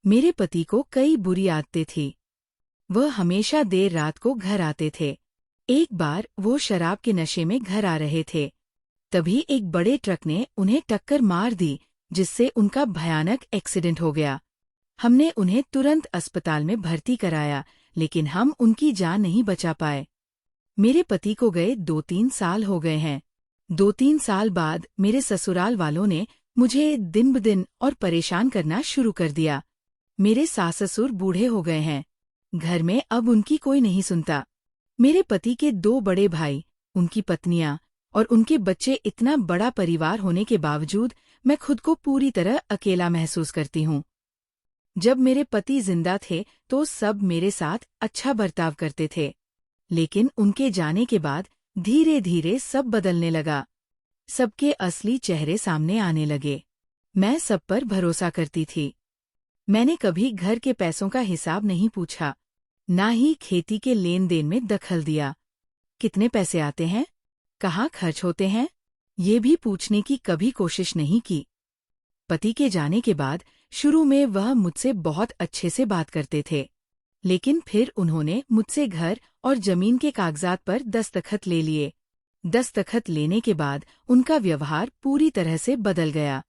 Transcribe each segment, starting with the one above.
मेरे पति को कई बुरी आदतें थी। वह हमेशा देर रात को घर आते थे। एक बार वो शराब के नशे में घर आ रहे थे। तभी एक बड़े ट्रक ने उन्हें टक्कर मार दी, जिससे उनका भयानक एक्सीडेंट हो गया। हमने उन्हें तुरंत अस्पताल में भर्ती कराया, लेकिन हम उनकी जान नहीं बचा पाए। मेरे पति को गए 2-3 साल हो गए हैं। 2-3 साल बाद मेरे ससुराल वालों ने मुझे दिन ब दिन और परेशान करना शुरू कर दिया। मेरे सास ससुर बूढ़े हो गए हैं। घर में अब उनकी कोई नहीं सुनता। मेरे पति के 2 बड़े भाई, उनकी पत्नियां और उनके बच्चे, इतना बड़ा परिवार होने के बावजूद मैं खुद को पूरी तरह अकेला महसूस करती हूँ। जब मेरे पति जिंदा थे तो सब मेरे साथ अच्छा बर्ताव करते थे, लेकिन उनके जाने के बाद धीरे धीरे सब बदलने लगा। सबके असली चेहरे सामने आने लगे। मैं सब पर भरोसा करती थी। मैंने कभी घर के पैसों का हिसाब नहीं पूछा, ना ही खेती के लेन देन में दखल दिया। कितने पैसे आते हैं, कहाँ खर्च होते हैं, ये भी पूछने की कभी कोशिश नहीं की। पति के जाने के बाद शुरू में वह मुझसे बहुत अच्छे से बात करते थे, लेकिन फिर उन्होंने मुझसे घर और जमीन के कागजात पर दस्तखत ले लिए। दस्तखत लेने के बाद उनका व्यवहार पूरी तरह से बदल गया।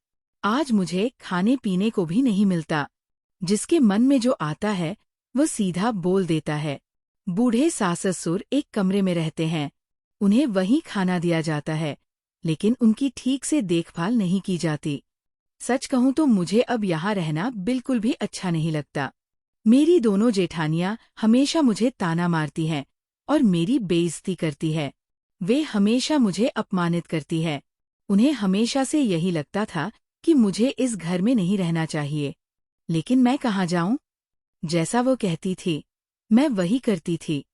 आज मुझे खाने पीने को भी नहीं मिलता। जिसके मन में जो आता है वह सीधा बोल देता है। बूढ़े सास ससुर एक कमरे में रहते हैं। उन्हें वहीं खाना दिया जाता है, लेकिन उनकी ठीक से देखभाल नहीं की जाती। सच कहूं तो मुझे अब यहाँ रहना बिल्कुल भी अच्छा नहीं लगता। मेरी दोनों जेठानियां हमेशा मुझे ताना मारती हैं और मेरी बेइज्जती करती है। वे हमेशा मुझे अपमानित करती है। उन्हें हमेशा से यही लगता था कि मुझे इस घर में नहीं रहना चाहिए, लेकिन मैं कहाँ जाऊं? जैसा वो कहती थी, मैं वही करती थी।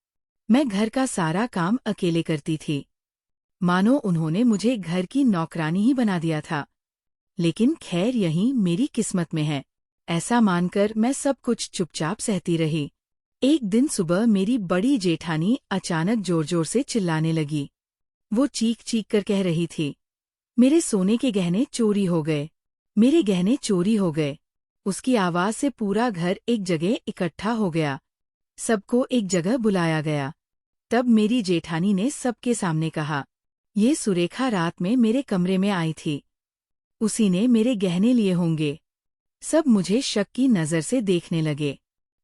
मैं घर का सारा काम अकेले करती थी, मानो उन्होंने मुझे घर की नौकरानी ही बना दिया था। लेकिन खैर यही मेरी किस्मत में है, ऐसा मानकर मैं सब कुछ चुपचाप सहती रही। एक दिन सुबह मेरी बड़ी जेठानी अचानक जोर जोर से चिल्लाने लगी। वो चीख चीख कर कह रही थी, मेरे सोने के गहने चोरी हो गए, मेरे गहने चोरी हो गए। उसकी आवाज से पूरा घर एक जगह इकट्ठा हो गया। सबको एक जगह बुलाया गया। तब मेरी जेठानी ने सबके सामने कहा, ये सुरेखा रात में मेरे कमरे में आई थी, उसी ने मेरे गहने लिए होंगे। सब मुझे शक की नजर से देखने लगे।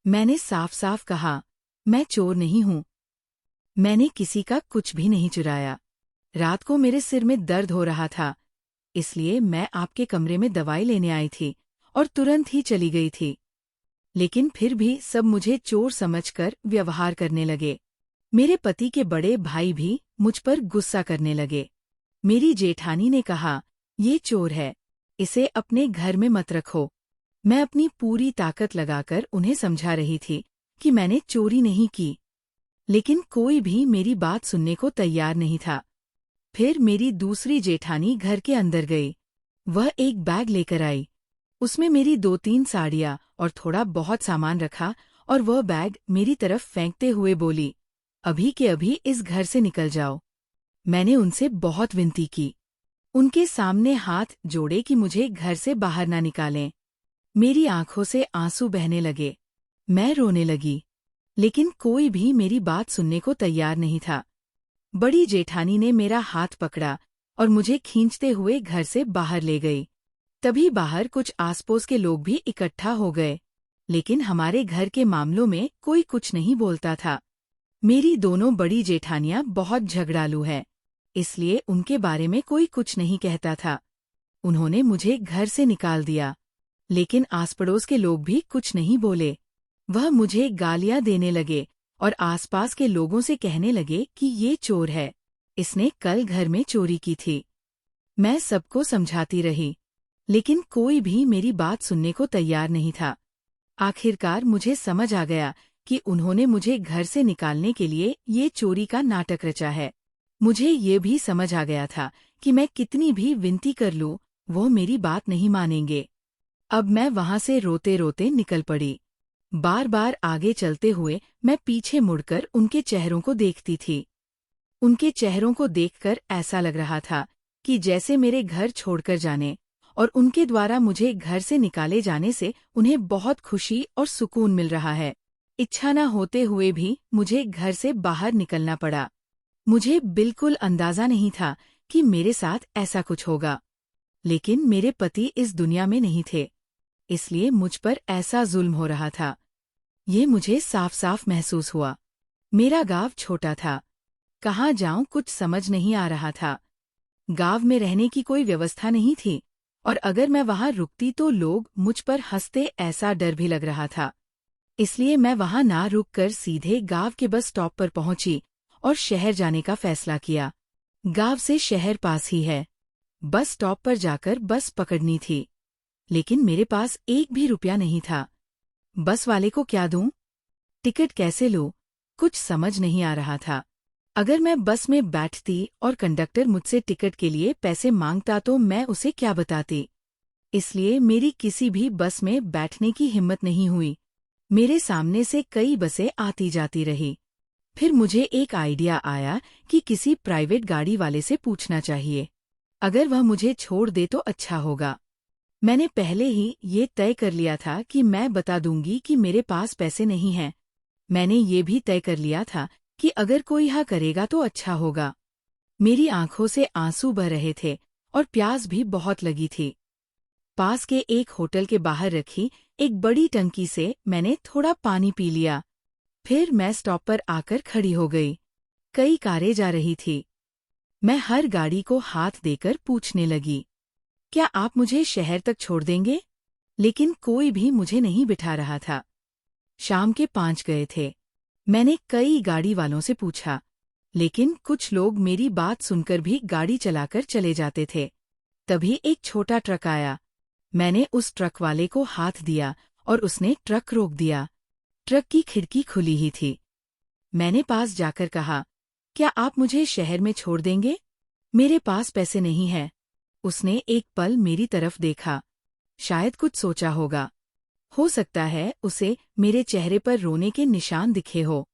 मैंने साफ साफ कहा, मैं चोर नहीं हूं। मैंने किसी का कुछ भी नहीं चुराया। रात को मेरे सिर में दर्द हो रहा था, इसलिए मैं आपके कमरे में दवाई लेने आई थी और तुरंत ही चली गई थी। लेकिन फिर भी सब मुझे चोर समझकर व्यवहार करने लगे। मेरे पति के बड़े भाई भी मुझ पर गुस्सा करने लगे। मेरी जेठानी ने कहा, ये चोर है, इसे अपने घर में मत रखो। मैं अपनी पूरी ताकत लगाकर उन्हें समझा रही थी कि मैंने चोरी नहीं की, लेकिन कोई भी मेरी बात सुनने को तैयार नहीं था। फिर मेरी दूसरी जेठानी घर के अंदर गई। वह एक बैग लेकर आई। उसमें मेरी 2-3 साड़ियाँ और थोड़ा बहुत सामान रखा और वह बैग मेरी तरफ फेंकते हुए बोली, अभी के अभी इस घर से निकल जाओ। मैंने उनसे बहुत विनती की, उनके सामने हाथ जोड़े कि मुझे घर से बाहर ना निकालें। मेरी आंखों से आंसू बहने लगे। मैं रोने लगी, लेकिन कोई भी मेरी बात सुनने को तैयार नहीं था। बड़ी जेठानी ने मेरा हाथ पकड़ा और मुझे खींचते हुए घर से बाहर ले गई। तभी बाहर कुछ आसपास के लोग भी इकट्ठा हो गए, लेकिन हमारे घर के मामलों में कोई कुछ नहीं बोलता था। मेरी दोनों बड़ी जेठानियां बहुत झगड़ालू है, इसलिए उनके बारे में कोई कुछ नहीं कहता था। उन्होंने मुझे घर से निकाल दिया, लेकिन आस पड़ोस के लोग भी कुछ नहीं बोले। वह मुझे गालियां देने लगे और आसपास के लोगों से कहने लगे कि ये चोर है, इसने कल घर में चोरी की थी। मैं सबको समझाती रही, लेकिन कोई भी मेरी बात सुनने को तैयार नहीं था। आखिरकार मुझे समझ आ गया कि उन्होंने मुझे घर से निकालने के लिए ये चोरी का नाटक रचा है। मुझे ये भी समझ आ गया था कि मैं कितनी भी विनती कर लूं, वो मेरी बात नहीं मानेंगे। अब मैं वहां से रोते रोते निकल पड़ी। बार बार आगे चलते हुए मैं पीछे मुड़कर उनके चेहरों को देखती थी। उनके चेहरों को देखकर ऐसा लग रहा था कि जैसे मेरे घर छोड़कर जाने और उनके द्वारा मुझे घर से निकाले जाने से उन्हें बहुत खुशी और सुकून मिल रहा है। इच्छा न होते हुए भी मुझे घर से बाहर निकलना पड़ा। मुझे बिल्कुल अंदाजा नहीं था कि मेरे साथ ऐसा कुछ होगा, लेकिन मेरे पति इस दुनिया में नहीं थे, इसलिए मुझ पर ऐसा जुल्म हो रहा था। ये मुझे साफ साफ महसूस हुआ। मेरा गाँव छोटा था, कहाँ जाऊं कुछ समझ नहीं आ रहा था। गाँव में रहने की कोई व्यवस्था नहीं थी, और अगर मैं वहां रुकती तो लोग मुझ पर हंसते, ऐसा डर भी लग रहा था। इसलिए मैं वहां ना रुककर सीधे गाँव के बस स्टॉप पर पहुंची और शहर जाने का फैसला किया। गाँव से शहर पास ही है, बस स्टॉप पर जाकर बस पकड़नी थी, लेकिन मेरे पास एक भी रुपया नहीं था। बस वाले को क्या दूं? टिकट कैसे लूं? कुछ समझ नहीं आ रहा था। अगर मैं बस में बैठती और कंडक्टर मुझसे टिकट के लिए पैसे मांगता तो मैं उसे क्या बताती? इसलिए मेरी किसी भी बस में बैठने की हिम्मत नहीं हुई। मेरे सामने से कई बसें आती जाती रही। फिर मुझे एक आइडिया आया कि किसी प्राइवेट गाड़ी वाले से पूछना चाहिए। अगर वह मुझे छोड़ दे तो अच्छा होगा। मैंने पहले ही ये तय कर लिया था कि मैं बता दूंगी कि मेरे पास पैसे नहीं हैं। मैंने ये भी तय कर लिया था कि अगर कोई हाँ करेगा तो अच्छा होगा। मेरी आंखों से आंसू बह रहे थे और प्यास भी बहुत लगी थी। पास के एक होटल के बाहर रखी एक बड़ी टंकी से मैंने थोड़ा पानी पी लिया। फिर मैं स्टॉप पर आकर खड़ी हो गई। कई कारें जा रही थी। मैं हर गाड़ी को हाथ देकर पूछने लगी, क्या आप मुझे शहर तक छोड़ देंगे? लेकिन कोई भी मुझे नहीं बिठा रहा था। शाम के 5 गए थे। मैंने कई गाड़ी वालों से पूछा, लेकिन कुछ लोग मेरी बात सुनकर भी गाड़ी चलाकर चले जाते थे। तभी एक छोटा ट्रक आया। मैंने उस ट्रक वाले को हाथ दिया और उसने ट्रक रोक दिया। ट्रक की खिड़की खुली ही थी। मैंने पास जाकर कहा, क्या आप मुझे शहर में छोड़ देंगे? मेरे पास पैसे नहीं हैं। उसने एक पल मेरी तरफ देखा, शायद कुछ सोचा होगा। हो सकता है उसे मेरे चेहरे पर रोने के निशान दिखे हो।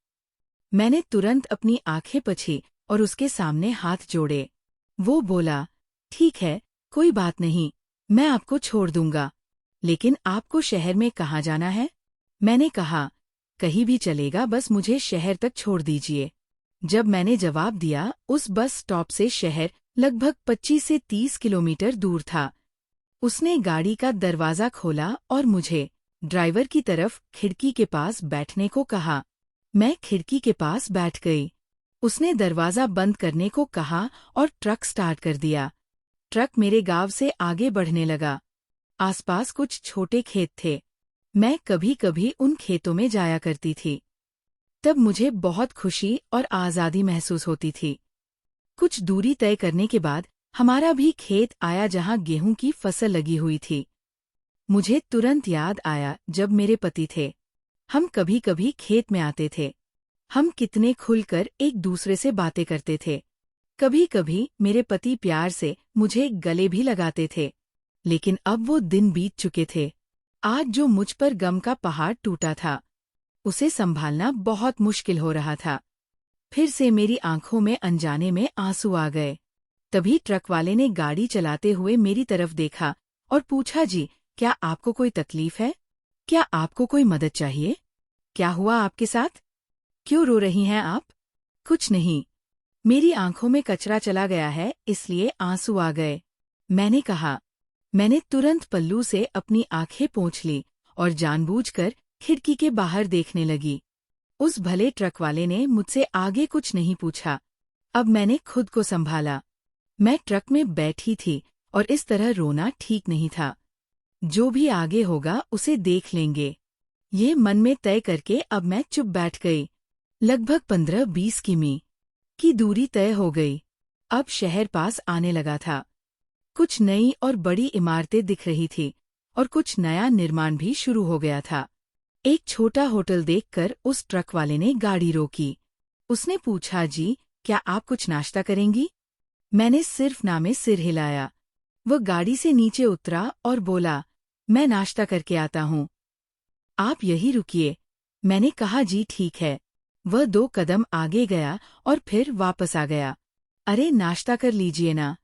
मैंने तुरंत अपनी आंखें पछी और उसके सामने हाथ जोड़े। वो बोला, ठीक है, कोई बात नहीं, मैं आपको छोड़ दूंगा, लेकिन आपको शहर में कहाँ जाना है? मैंने कहा, कहीं भी चलेगा, बस मुझे शहर तक छोड़ दीजिए। जब मैंने जवाब दिया, उस बस स्टॉप से शहर लगभग 25 से 30 किलोमीटर दूर था। उसने गाड़ी का दरवाजा खोला और मुझे ड्राइवर की तरफ खिड़की के पास बैठने को कहा। मैं खिड़की के पास बैठ गई। उसने दरवाजा बंद करने को कहा और ट्रक स्टार्ट कर दिया। ट्रक मेरे गांव से आगे बढ़ने लगा। आसपास कुछ छोटे खेत थे। मैं कभी कभी उन खेतों में जाया करती थी। तब मुझे बहुत खुशी और आज़ादी महसूस होती थी। कुछ दूरी तय करने के बाद हमारा भी खेत आया जहां गेहूं की फसल लगी हुई थी। मुझे तुरंत याद आया जब मेरे पति थे। हम कभी कभी खेत में आते थे। हम कितने खुलकर एक दूसरे से बातें करते थे। कभी कभी मेरे पति प्यार से मुझे गले भी लगाते थे। लेकिन अब वो दिन बीत चुके थे। आज जो मुझ पर गम का पहाड़ टूटा था, उसे संभालना बहुत मुश्किल हो रहा था। फिर से मेरी आंखों में अनजाने में आंसू आ गए। तभी ट्रक वाले ने गाड़ी चलाते हुए मेरी तरफ देखा और पूछा, जी, क्या आपको कोई तकलीफ है? क्या आपको कोई मदद चाहिए? क्या हुआ आपके साथ? क्यों रो रही हैं आप? कुछ नहीं, मेरी आंखों में कचरा चला गया है, इसलिए आंसू आ गए। मैंने कहा। मैंने तुरंत पल्लू से अपनी आंखें पोंछ ली और जानबूझकर खिड़की के बाहर देखने लगी। उस भले ट्रक वाले ने मुझसे आगे कुछ नहीं पूछा। अब मैंने खुद को संभाला। मैं ट्रक में बैठी थी और इस तरह रोना ठीक नहीं था। जो भी आगे होगा उसे देख लेंगे, ये मन में तय करके अब मैं चुप बैठ गई। लगभग 15-20 किमी की दूरी तय हो गई। अब शहर पास आने लगा था। कुछ नई और बड़ी इमारतें दिख रही थी और कुछ नया निर्माण भी शुरू हो गया था। एक छोटा होटल देखकर उस ट्रक वाले ने गाड़ी रोकी। उसने पूछा, जी, क्या आप कुछ नाश्ता करेंगी? मैंने सिर्फ ना में सिर हिलाया। वह गाड़ी से नीचे उतरा और बोला, मैं नाश्ता करके आता हूँ। आप यही रुकिए। मैंने कहा, जी ठीक है। वह 2 कदम आगे गया और फिर वापस आ गया। अरे नाश्ता कर लीजिए ना।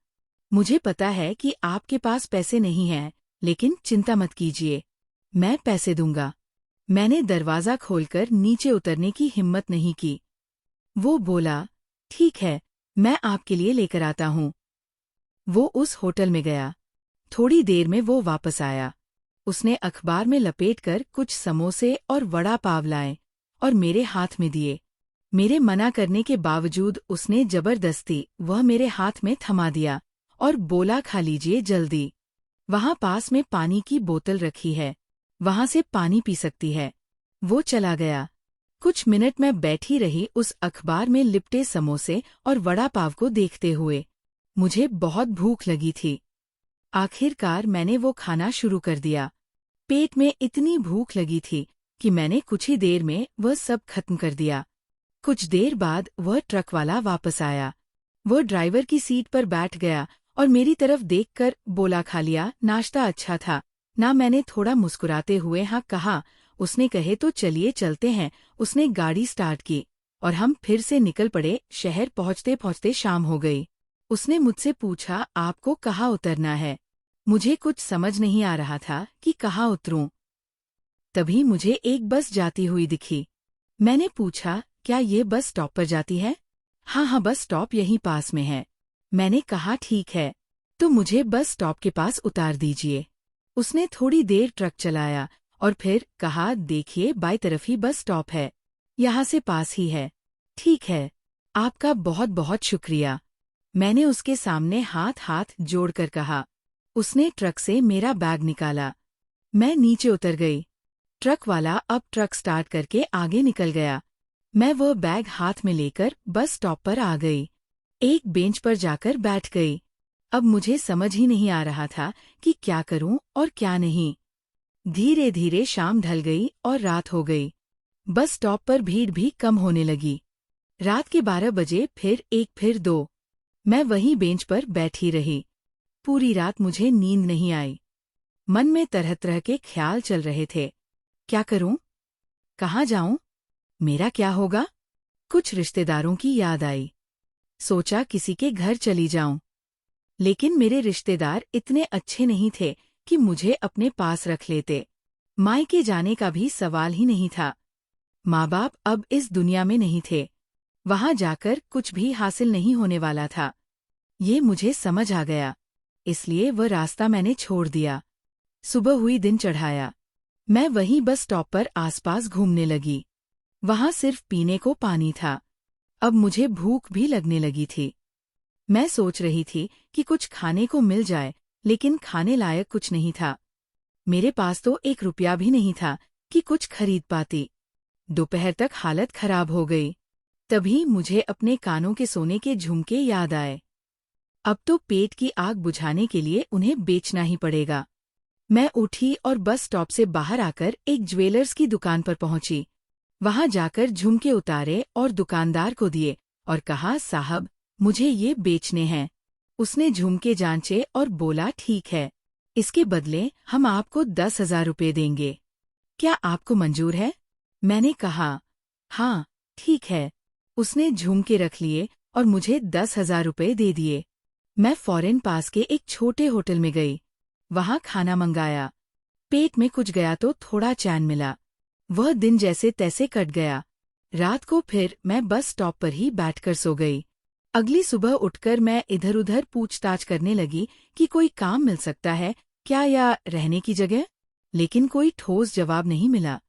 मुझे पता है कि आपके पास पैसे नहीं हैं, लेकिन चिंता मत कीजिए, मैं पैसे दूंगा। मैंने दरवाज़ा खोलकर नीचे उतरने की हिम्मत नहीं की। वो बोला, ठीक है, मैं आपके लिए लेकर आता हूँ। वो उस होटल में गया। थोड़ी देर में वो वापस आया। उसने अखबार में लपेटकर कुछ समोसे और वड़ा पाव लाए और मेरे हाथ में दिए। मेरे मना करने के बावजूद उसने जबरदस्ती वह मेरे हाथ में थमा दिया और बोला, खा लीजिए जल्दी। वहाँ पास में पानी की बोतल रखी है, वहाँ से पानी पी सकती है। वो चला गया। कुछ मिनट मैं बैठी रही उस अखबार में लिपटे समोसे और वड़ा पाव को देखते हुए। मुझे बहुत भूख लगी थी। आखिरकार मैंने वो खाना शुरू कर दिया। पेट में इतनी भूख लगी थी कि मैंने कुछ ही देर में वह सब खत्म कर दिया। कुछ देर बाद वह ट्रक वाला वापस आया। वह ड्राइवर की सीट पर बैठ गया और मेरी तरफ देखकर बोला, खा लिया, नाश्ता अच्छा था ना? मैंने थोड़ा मुस्कुराते हुए हाँ कहा। उसने कहे तो चलिए चलते हैं। उसने गाड़ी स्टार्ट की और हम फिर से निकल पड़े। शहर पहुँचते पहुँचते शाम हो गई। उसने मुझसे पूछा, आपको कहाँ उतरना है? मुझे कुछ समझ नहीं आ रहा था कि कहाँ उतरूं। तभी मुझे एक बस जाती हुई दिखी। मैंने पूछा, क्या ये बस स्टॉप पर जाती है? हाँ हाँ, बस स्टॉप यहीं पास में है। मैंने कहा, ठीक है, तो मुझे बस स्टॉप के पास उतार दीजिए। उसने थोड़ी देर ट्रक चलाया और फिर कहा, देखिए बाईं तरफ ही बस स्टॉप है, यहाँ से पास ही है। ठीक है, आपका बहुत बहुत शुक्रिया। मैंने उसके सामने हाथ जोड़कर कहा। उसने ट्रक से मेरा बैग निकाला। मैं नीचे उतर गई। ट्रक वाला अब ट्रक स्टार्ट करके आगे निकल गया। मैं वह बैग हाथ में लेकर बस स्टॉप पर आ गई। एक बेंच पर जाकर बैठ गई। अब मुझे समझ ही नहीं आ रहा था कि क्या करूं और क्या नहीं। धीरे धीरे शाम ढल गई और रात हो गई। बस स्टॉप पर भीड़ भी कम होने लगी। रात के 12 बजे फिर एक फिर दो। मैं वहीं बेंच पर बैठी रही। पूरी रात मुझे नींद नहीं आई। मन में तरह तरह के ख्याल चल रहे थे। क्या करूं? कहाँ जाऊं? मेरा क्या होगा? कुछ रिश्तेदारों की याद आई। सोचा किसी के घर चली जाऊं। लेकिन मेरे रिश्तेदार इतने अच्छे नहीं थे कि मुझे अपने पास रख लेते। मायके जाने का भी सवाल ही नहीं था। माँ बाप अब इस दुनिया में नहीं थे। वहां जाकर कुछ भी हासिल नहीं होने वाला था। ये मुझे समझ आ गया। इसलिए वह रास्ता मैंने छोड़ दिया। सुबह हुई, दिन चढ़ाया। मैं वहीं बस स्टॉप पर आसपास घूमने लगी। वहां सिर्फ पीने को पानी था। अब मुझे भूख भी लगने लगी थी। मैं सोच रही थी कि कुछ खाने को मिल जाए, लेकिन खाने लायक कुछ नहीं था। मेरे पास तो 1 रुपया भी नहीं था कि कुछ खरीद पाती। दोपहर तक हालत खराब हो गई। तभी मुझे अपने कानों के सोने के झुमके याद आए। अब तो पेट की आग बुझाने के लिए उन्हें बेचना ही पड़ेगा। मैं उठी और बस स्टॉप से बाहर आकर एक ज्वेलर्स की दुकान पर पहुंची। वहां जाकर झुमके उतारे और दुकानदार को दिए और कहा, साहब मुझे ये बेचने हैं। उसने झुमके जांचे और बोला, ठीक है, इसके बदले हम आपको 10,000 रुपये देंगे। क्या आपको मंजूर है? मैंने कहा, हाँ ठीक है। उसने झुमके रख लिए और मुझे 10,000 रुपये दे दिए। मैं फौरन पास के एक छोटे होटल में गई। वहां खाना मंगाया। पेट में कुछ गया तो थोड़ा चैन मिला। वह दिन जैसे तैसे कट गया। रात को फिर मैं बस स्टॉप पर ही बैठकर सो गई। अगली सुबह उठकर मैं इधर उधर पूछताछ करने लगी कि कोई काम मिल सकता है क्या या रहने की जगह, लेकिन कोई ठोस जवाब नहीं मिला।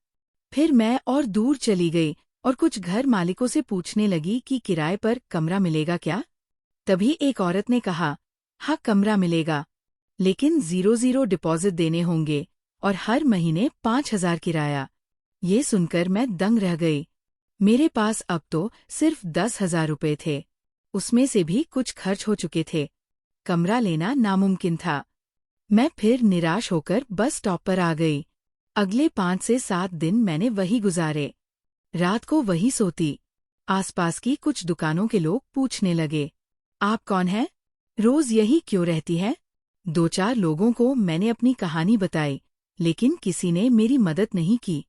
फिर मैं और दूर चली गई और कुछ घर मालिकों से पूछने लगी कि किराए पर कमरा मिलेगा क्या। तभी एक औरत ने कहा, हाँ कमरा मिलेगा, लेकिन 0 डिपॉजिट देने होंगे और हर महीने 5,000 किराया। ये सुनकर मैं दंग रह गई। मेरे पास अब तो सिर्फ 10,000 रुपये थे। उसमें से भी कुछ खर्च हो चुके थे। कमरा लेना नामुमकिन था। मैं फिर निराश होकर बस स्टॉप पर आ गई। अगले 5 से 7 दिन मैंने वही गुजारे। रात को वही सोती। आसपास की कुछ दुकानों के लोग पूछने लगे, आप कौन हैं? रोज यही क्यों रहती है? 2-4 लोगों को मैंने अपनी कहानी बताई, लेकिन किसी ने मेरी मदद नहीं की।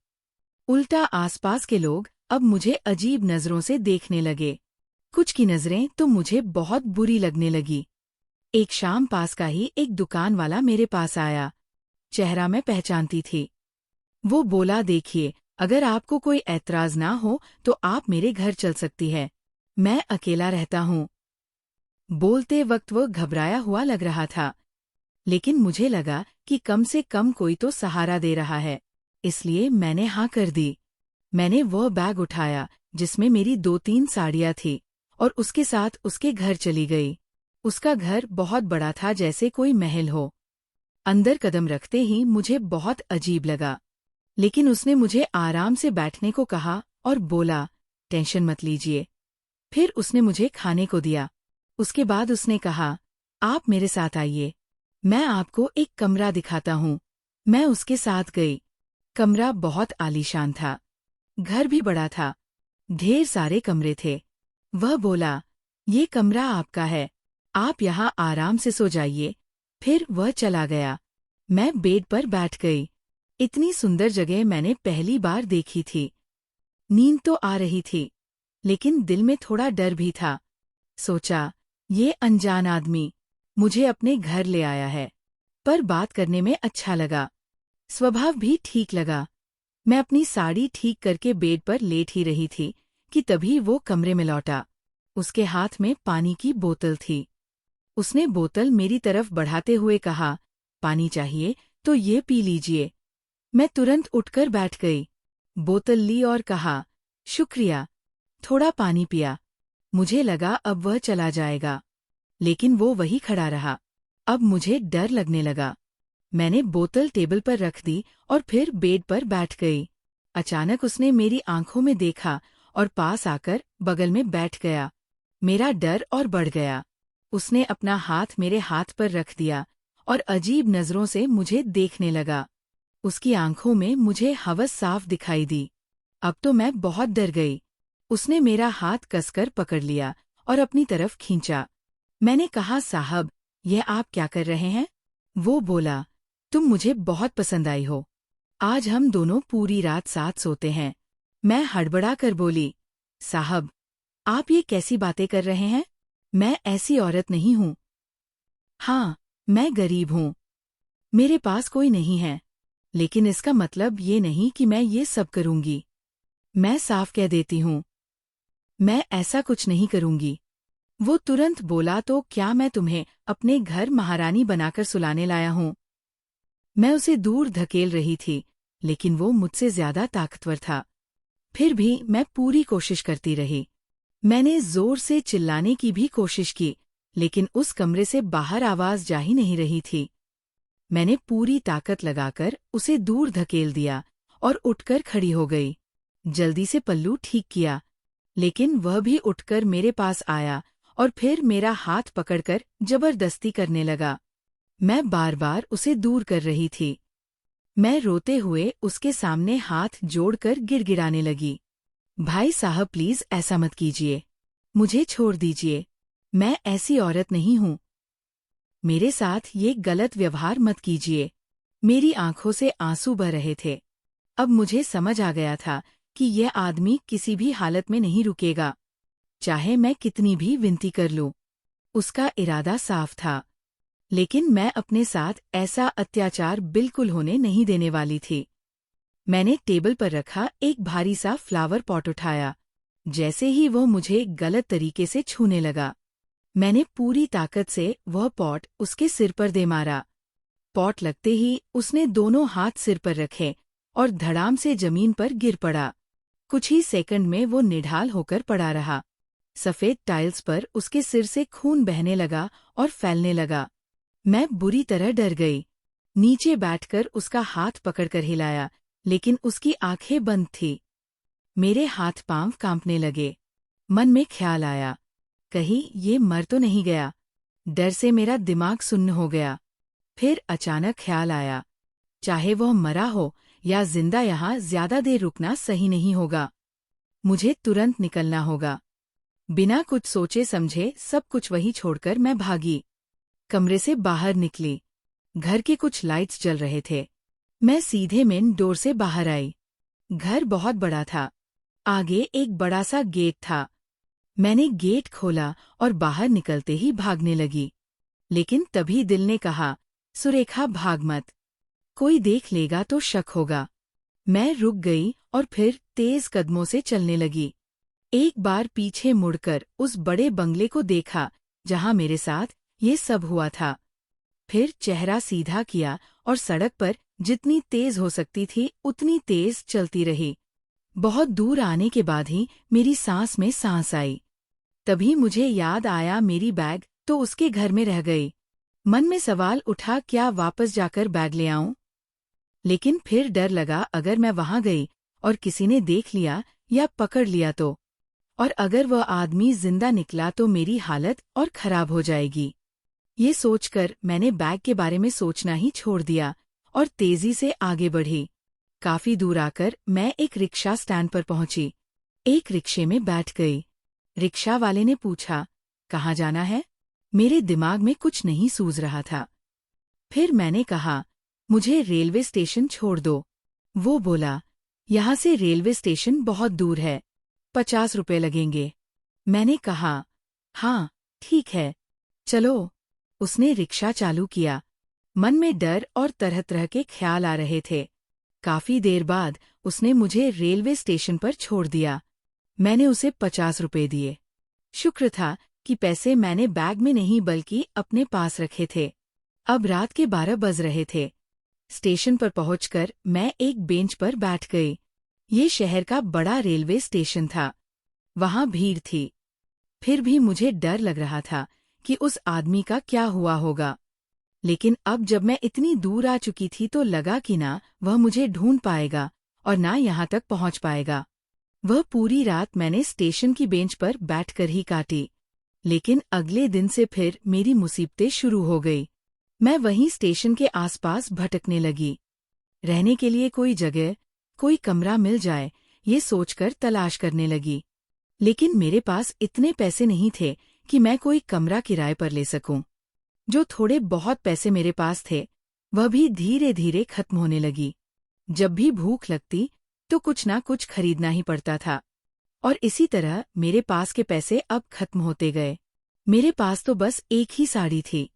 उल्टा आसपास के लोग अब मुझे अजीब नजरों से देखने लगे। कुछ की नजरें तो मुझे बहुत बुरी लगने लगी। एक शाम पास का ही एक दुकान वाला मेरे पास आया। चेहरा मैं पहचानती थी। वो बोला, देखिए, अगर आपको कोई ऐतराज ना हो तो आप मेरे घर चल सकती है। मैं अकेला रहता हूँ। बोलते वक्त वो घबराया हुआ लग रहा था, लेकिन मुझे लगा कि कम से कम कोई तो सहारा दे रहा है, इसलिए मैंने हाँ कर दी। मैंने वो बैग उठाया जिसमें मेरी 2-3 साड़ियाँ थी और उसके साथ उसके घर चली गई। उसका घर बहुत बड़ा था, जैसे कोई महल हो। अंदर कदम रखते ही मुझे बहुत अजीब लगा, लेकिन उसने मुझे आराम से बैठने को कहा और बोला, टेंशन मत लीजिए। फिर उसने मुझे खाने को दिया। उसके बाद उसने कहा, आप मेरे साथ आइए, मैं आपको एक कमरा दिखाता हूँ। मैं उसके साथ गई। कमरा बहुत आलीशान था। घर भी बड़ा था। ढेर सारे कमरे थे। वह बोला, ये कमरा आपका है, आप यहाँ आराम से सो जाइए। फिर वह चला गया। मैं बेड पर बैठ गई। इतनी सुंदर जगह मैंने पहली बार देखी थी। नींद तो आ रही थी, लेकिन दिल में थोड़ा डर भी था। सोचा, ये अनजान आदमी मुझे अपने घर ले आया है। पर बात करने में अच्छा लगा। स्वभाव भी ठीक लगा। मैं अपनी साड़ी ठीक करके बेड पर लेट ही रही थी कि तभी वो कमरे में लौटा। उसके हाथ में पानी की बोतल थी। उसने बोतल मेरी तरफ बढ़ाते हुए कहा, पानी चाहिए तो ये पी लीजिए। मैं तुरंत उठकर बैठ गई। बोतल ली और कहा, शुक्रिया। थोड़ा पानी पिया। मुझे लगा अब वह चला जाएगा, लेकिन वो वही खड़ा रहा। अब मुझे डर लगने लगा। मैंने बोतल टेबल पर रख दी और फिर बेड पर बैठ गई। अचानक उसने मेरी आंखों में देखा और पास आकर बगल में बैठ गया। मेरा डर और बढ़ गया। उसने अपना हाथ मेरे हाथ पर रख दिया और अजीब नजरों से मुझे देखने लगा। उसकी आंखों में मुझे हवस साफ दिखाई दी। अब तो मैं बहुत डर गई। उसने मेरा हाथ कसकर पकड़ लिया और अपनी तरफ खींचा। मैंने कहा, साहब, यह आप क्या कर रहे हैं? वो बोला, तुम मुझे बहुत पसंद आई हो। आज हम दोनों पूरी रात साथ सोते हैं। मैं हड़बड़ा कर बोली, साहब, आप ये कैसी बातें कर रहे हैं? मैं ऐसी औरत नहीं हूँ। हाँ, मैं गरीब हूँ। मेरे पास कोई नहीं है, लेकिन इसका मतलब ये नहीं कि मैं ये सब करूंगी। मैं साफ कह देती हूँ, मैं ऐसा कुछ नहीं करूंगी। वो तुरंत बोला, तो क्या मैं तुम्हें अपने घर महारानी बनाकर सुलाने लाया हूँ? मैं उसे दूर धकेल रही थी, लेकिन वो मुझसे ज्यादा ताकतवर था। फिर भी मैं पूरी कोशिश करती रही। मैंने जोर से चिल्लाने की भी कोशिश की, लेकिन उस कमरे से बाहर आवाज जा ही नहीं रही थी। मैंने पूरी ताकत लगाकर उसे दूर धकेल दिया और उठकर खड़ी हो गई। जल्दी से पल्लू ठीक किया, लेकिन वह भी उठकर मेरे पास आया और फिर मेरा हाथ पकड़कर जबरदस्ती करने लगा। मैं बार बार उसे दूर कर रही थी। मैं रोते हुए उसके सामने हाथ जोड़कर गिड़गिड़ाने लगी। भाई साहब, प्लीज ऐसा मत कीजिए। मुझे छोड़ दीजिए। मैं ऐसी औरत नहीं हूँ। मेरे साथ ये गलत व्यवहार मत कीजिए। मेरी आंखों से आंसू बह रहे थे। अब मुझे समझ आ गया था कि यह आदमी किसी भी हालत में नहीं रुकेगा, चाहे मैं कितनी भी विनती कर लूं। उसका इरादा साफ था, लेकिन मैं अपने साथ ऐसा अत्याचार बिल्कुल होने नहीं देने वाली थी। मैंने टेबल पर रखा एक भारी सा फ्लावर पॉट उठाया। जैसे ही वो मुझे गलत तरीके से छूने लगा, मैंने पूरी ताकत से वह पॉट उसके सिर पर दे मारा। पॉट लगते ही उसने दोनों हाथ सिर पर रखे और धड़ाम से जमीन पर गिर पड़ा। कुछ ही सेकंड में वो निढाल होकर पड़ा रहा। सफेद टाइल्स पर उसके सिर से खून बहने लगा और फैलने लगा। मैं बुरी तरह डर गई। नीचे बैठकर उसका हाथ पकड़कर हिलाया, लेकिन उसकी आंखें बंद थी। मेरे हाथ पांव कांपने लगे। मन में ख्याल आया, कहीं ये मर तो नहीं गया। डर से मेरा दिमाग सुन्न हो गया। फिर अचानक ख्याल आया, चाहे वह मरा हो या जिंदा, यहाँ ज्यादा देर रुकना सही नहीं होगा। मुझे तुरंत निकलना होगा। बिना कुछ सोचे समझे सब कुछ वहीं छोड़कर मैं भागी। कमरे से बाहर निकली। घर के कुछ लाइट्स जल रहे थे। मैं सीधे मेन डोर से बाहर आई। घर बहुत बड़ा था। आगे एक बड़ा सा गेट था। मैंने गेट खोला और बाहर निकलते ही भागने लगी। लेकिन तभी दिल ने कहा, सुरेखा भाग मत, कोई देख लेगा तो शक होगा। मैं रुक गई और फिर तेज कदमों से चलने लगी। एक बार पीछे मुड़कर उस बड़े बंगले को देखा जहां मेरे साथ ये सब हुआ था। फिर चेहरा सीधा किया और सड़क पर जितनी तेज हो सकती थी उतनी तेज चलती रही। बहुत दूर आने के बाद ही मेरी सांस में सांस आई। तभी मुझे याद आया मेरी बैग तो उसके घर में रह गई। मन में सवाल उठा, क्या वापस जाकर बैग ले आऊं? लेकिन फिर डर लगा, अगर मैं वहां गई और किसी ने देख लिया या पकड़ लिया तो, और अगर वह आदमी जिंदा निकला तो मेरी हालत और खराब हो जाएगी। ये सोचकर मैंने बैग के बारे में सोचना ही छोड़ दिया और तेजी से आगे बढ़ी। काफी दूर आकर मैं एक रिक्शा स्टैंड पर पहुंची। एक रिक्शे में बैठ गई। रिक्शा वाले ने पूछा, कहाँ जाना है? मेरे दिमाग में कुछ नहीं सूझ रहा था। फिर मैंने कहा, मुझे रेलवे स्टेशन छोड़ दो। वो बोला, यहाँ से रेलवे स्टेशन बहुत दूर है, 50 रुपए लगेंगे। मैंने कहा, हाँ ठीक है, चलो। उसने रिक्शा चालू किया। मन में डर और तरह तरह के ख्याल आ रहे थे। काफी देर बाद उसने मुझे रेलवे स्टेशन पर छोड़ दिया। मैंने उसे 50 रुपए दिए। शुक्र था कि पैसे मैंने बैग में नहीं बल्कि अपने पास रखे थे। अब रात के 12 बज रहे थे। स्टेशन पर पहुंचकर मैं एक बेंच पर बैठ गई। ये शहर का बड़ा रेलवे स्टेशन था। वहां भीड़ थी। फिर भी मुझे डर लग रहा था कि उस आदमी का क्या हुआ होगा। लेकिन अब जब मैं इतनी दूर आ चुकी थी तो लगा कि ना वह मुझे ढूंढ पाएगा और ना यहाँ तक पहुँच पाएगा। वह पूरी रात मैंने स्टेशन की बेंच पर बैठकर ही काटी। लेकिन अगले दिन से फिर मेरी मुसीबतें शुरू हो गई। मैं वहीं स्टेशन के आसपास भटकने लगी। रहने के लिए कोई जगह, कोई कमरा मिल जाए, ये सोचकर तलाश करने लगी। लेकिन मेरे पास इतने पैसे नहीं थे कि मैं कोई कमरा किराए पर ले सकूं। जो थोड़े बहुत पैसे मेरे पास थे, वह भी धीरे धीरे खत्म होने लगी। जब भी भूख लगती तो कुछ ना कुछ खरीदना ही पड़ता था। और इसी तरह मेरे पास के पैसे अब खत्म होते गए। मेरे पास तो बस एक ही साड़ी थी,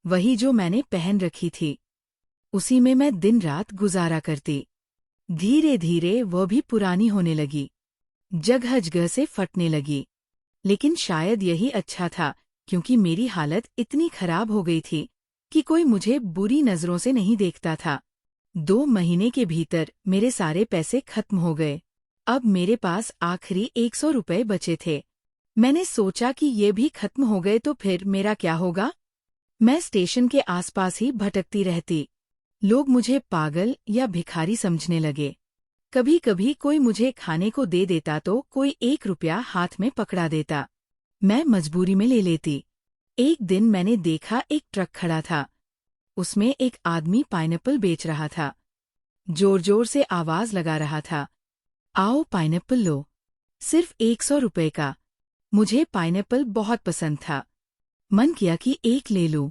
वही जो मैंने पहन रखी थी। उसी में मैं दिन रात गुजारा करती। धीरे धीरे वह भी पुरानी होने लगी, जगह जगह से फटने लगी। लेकिन शायद यही अच्छा था, क्योंकि मेरी हालत इतनी खराब हो गई थी कि कोई मुझे बुरी नजरों से नहीं देखता था। 2 महीने के भीतर मेरे सारे पैसे खत्म हो गए। अब मेरे पास आखिरी 100 रुपए बचे थे। मैंने सोचा कि ये भी खत्म हो गए तो फिर मेरा क्या होगा? मैं स्टेशन के आसपास ही भटकती रहती। लोग मुझे पागल या भिखारी समझने लगे। कभी कभी कोई मुझे खाने को दे देता तो कोई 1 रुपया हाथ में पकड़ा देता। मैं मजबूरी में ले लेती। एक दिन मैंने देखा, एक ट्रक खड़ा था। उसमें एक आदमी पाइनएप्पल बेच रहा था। जोर जोर से आवाज लगा रहा था, आओ पाइनएप्पल लो, सिर्फ 100 रुपए का। मुझे पाइनएप्पल बहुत पसंद था। मन किया कि एक ले लूं।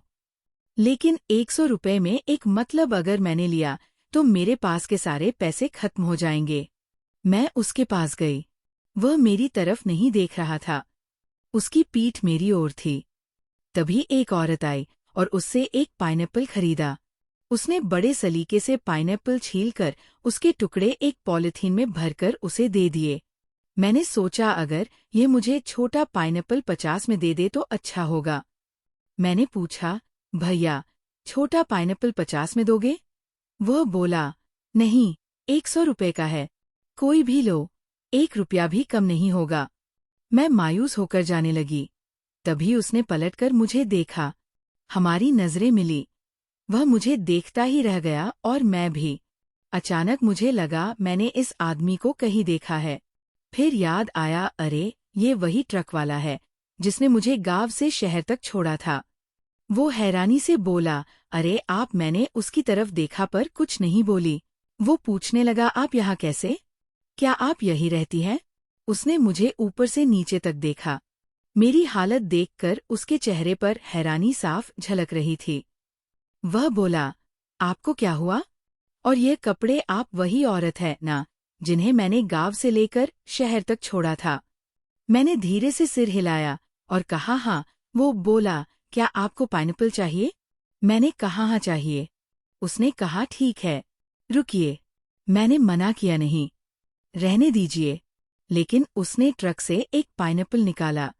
लेकिन 100 रुपए में एक मतलब, अगर मैंने लिया तो मेरे पास के सारे पैसे खत्म हो जाएंगे। मैं उसके पास गई। वह मेरी तरफ नहीं देख रहा था। उसकी पीठ मेरी ओर थी। तभी एक औरत आई और उससे एक पाइनएप्पल खरीदा। उसने बड़े सलीके से पाइनएप्पल छीलकर उसके टुकड़े एक पॉलिथीन में भरकर उसे दे दिए। मैंने सोचा, अगर ये मुझे छोटा पाइनएप्पल 50 में दे दे तो अच्छा होगा। मैंने पूछा, भैया छोटा पाइनएप्पल 50 में दोगे? वह बोला, नहीं, 100 रुपए का है, कोई भी लो, 1 रुपया भी कम नहीं होगा। मैं मायूस होकर जाने लगी। तभी उसने पलटकर मुझे देखा। हमारी नजरें मिली। वह मुझे देखता ही रह गया और मैं भी। अचानक मुझे लगा मैंने इस आदमी को कहीं देखा है। फिर याद आया, अरे ये वही ट्रक वाला है जिसने मुझे गांव से शहर तक छोड़ा था। वो हैरानी से बोला, अरे आप? मैंने उसकी तरफ देखा पर कुछ नहीं बोली। वो पूछने लगा, आप यहाँ कैसे? क्या आप यही रहती हैं? उसने मुझे ऊपर से नीचे तक देखा। मेरी हालत देखकर उसके चेहरे पर हैरानी साफ झलक रही थी। वह बोला, आपको क्या हुआ? और ये कपड़े, आप वही औरत है ना जिन्हें मैंने गांव से लेकर शहर तक छोड़ा था? मैंने धीरे से सिर हिलाया और कहा, हाँ। वो बोला, क्या आपको पाइनएप्पल चाहिए? मैंने कहा हाँ चाहिए। उसने कहा ठीक है। रुकिए। मैंने मना किया नहीं। रहने दीजिए। लेकिन उसने ट्रक से एक पाइनएप्पल निकाला,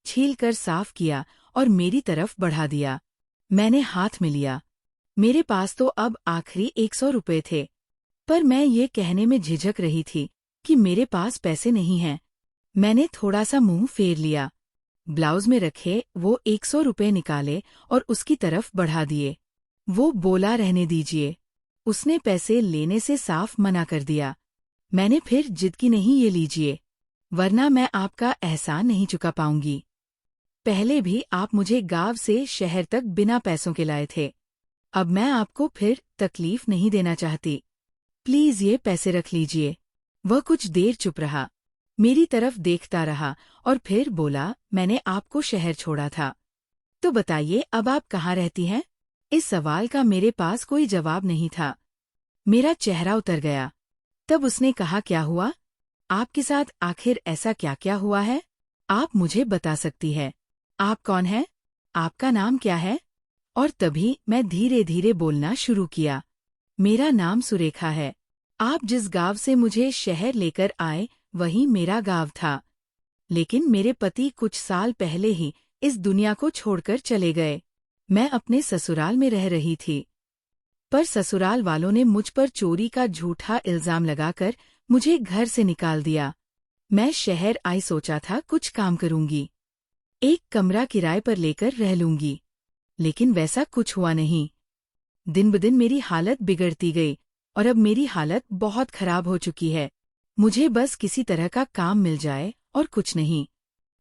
छील कर साफ किया और मेरी तरफ बढ़ा दिया। मैंने हाथ में लिया। मेरे पास तो अब आखिरी 100 रुपए थे, पर मैं ये कहने में झिझक रही थी कि मेरे पास पैसे नहीं हैं। मैंने थोड़ा सा मुंह फेर लिया। ब्लाउज में रखे वो 100 रुपए निकाले और उसकी तरफ बढ़ा दिए। वो बोला रहने दीजिए। उसने पैसे लेने से साफ मना कर दिया। मैंने फिर जिद की, नहीं ये लीजिए, वरना मैं आपका एहसान नहीं चुका पाऊंगी। पहले भी आप मुझे गांव से शहर तक बिना पैसों के लाए थे। अब मैं आपको फिर तकलीफ नहीं देना चाहती। प्लीज ये पैसे रख लीजिए। वह कुछ देर चुप रहा, मेरी तरफ देखता रहा और फिर बोला, मैंने आपको शहर छोड़ा था। तो बताइए अब आप कहाँ रहती हैं? इस सवाल का मेरे पास कोई जवाब नहीं था। मेरा चेहरा उतर गया। तब उसने कहा, क्या हुआ? आपके साथ आखिर ऐसा क्या क्या हुआ है? आप मुझे बता सकती है। आप कौन हैं? आपका नाम क्या है? और तभी मैं धीरे धीरे बोलना शुरू किया। मेरा नाम सुरेखा है। आप जिस गांव से मुझे शहर लेकर आए वही मेरा गांव था। लेकिन मेरे पति कुछ साल पहले ही इस दुनिया को छोड़कर चले गए। मैं अपने ससुराल में रह रही थी, पर ससुराल वालों ने मुझ पर चोरी का झूठा इल्जाम लगाकर मुझे घर से निकाल दिया। मैं शहर आई, सोचा था कुछ काम करूंगी, एक कमरा किराए पर लेकर रह लूंगी, लेकिन वैसा कुछ हुआ नहीं। दिन ब दिन मेरी हालत बिगड़ती गई और अब मेरी हालत बहुत खराब हो चुकी है। मुझे बस किसी तरह का काम मिल जाए और कुछ नहीं।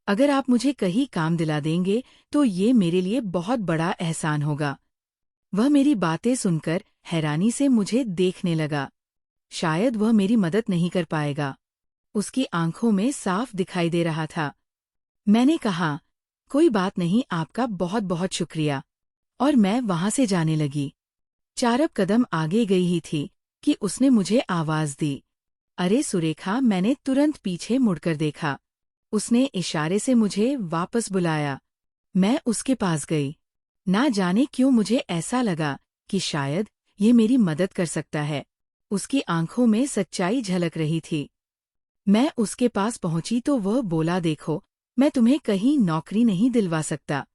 अगर आप मुझे कहीं काम दिला देंगे तो ये मेरे लिए बहुत बड़ा एहसान होगा। वह मेरी बातें सुनकर हैरानी से मुझे देखने लगा। शायद वह मेरी मदद नहीं कर पाएगा। उसकी आंखों में साफ दिखाई दे रहा था। मैंने कहा, कोई बात नहीं, आपका बहुत बहुत शुक्रिया, और मैं वहां से जाने लगी। 4 कदम आगे गई ही थी कि उसने मुझे आवाज दी, अरे सुरेखा। मैंने तुरंत पीछे मुड़कर देखा। उसने इशारे से मुझे वापस बुलाया। मैं उसके पास गई। ना जाने क्यों मुझे ऐसा लगा कि शायद ये मेरी मदद कर सकता है। उसकी आंखों में सच्चाई झलक रही थी। मैं उसके पास पहुंची तो वह बोला, देखो, मैं तुम्हें कहीं नौकरी नहीं दिलवा सकता,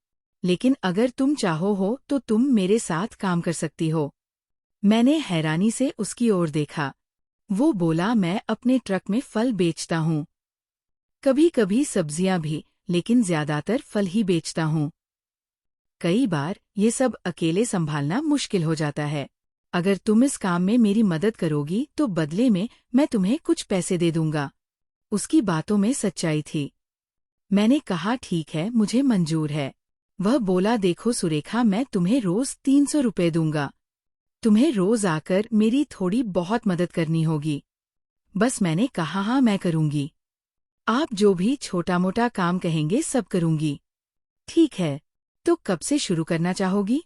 लेकिन अगर तुम चाहो हो तो तुम मेरे साथ काम कर सकती हो। मैंने हैरानी से उसकी ओर देखा। वो बोला, मैं अपने ट्रक में फल बेचता हूँ, कभी कभी सब्जियां भी, लेकिन ज्यादातर फल ही बेचता हूँ। कई बार ये सब अकेले संभालना मुश्किल हो जाता है। अगर तुम इस काम में मेरी मदद करोगी तो बदले में मैं तुम्हें कुछ पैसे दे दूंगा। उसकी बातों में सच्चाई थी। मैंने कहा, ठीक है, मुझे मंजूर है। वह बोला, देखो सुरेखा, मैं तुम्हें रोज 300 रुपए दूंगा। तुम्हें रोज आकर मेरी थोड़ी बहुत मदद करनी होगी। बस मैंने कहा, हाँ मैं करूंगी। आप जो भी छोटा मोटा काम कहेंगे सब करूंगी। ठीक है, तो कब से शुरू करना चाहोगी?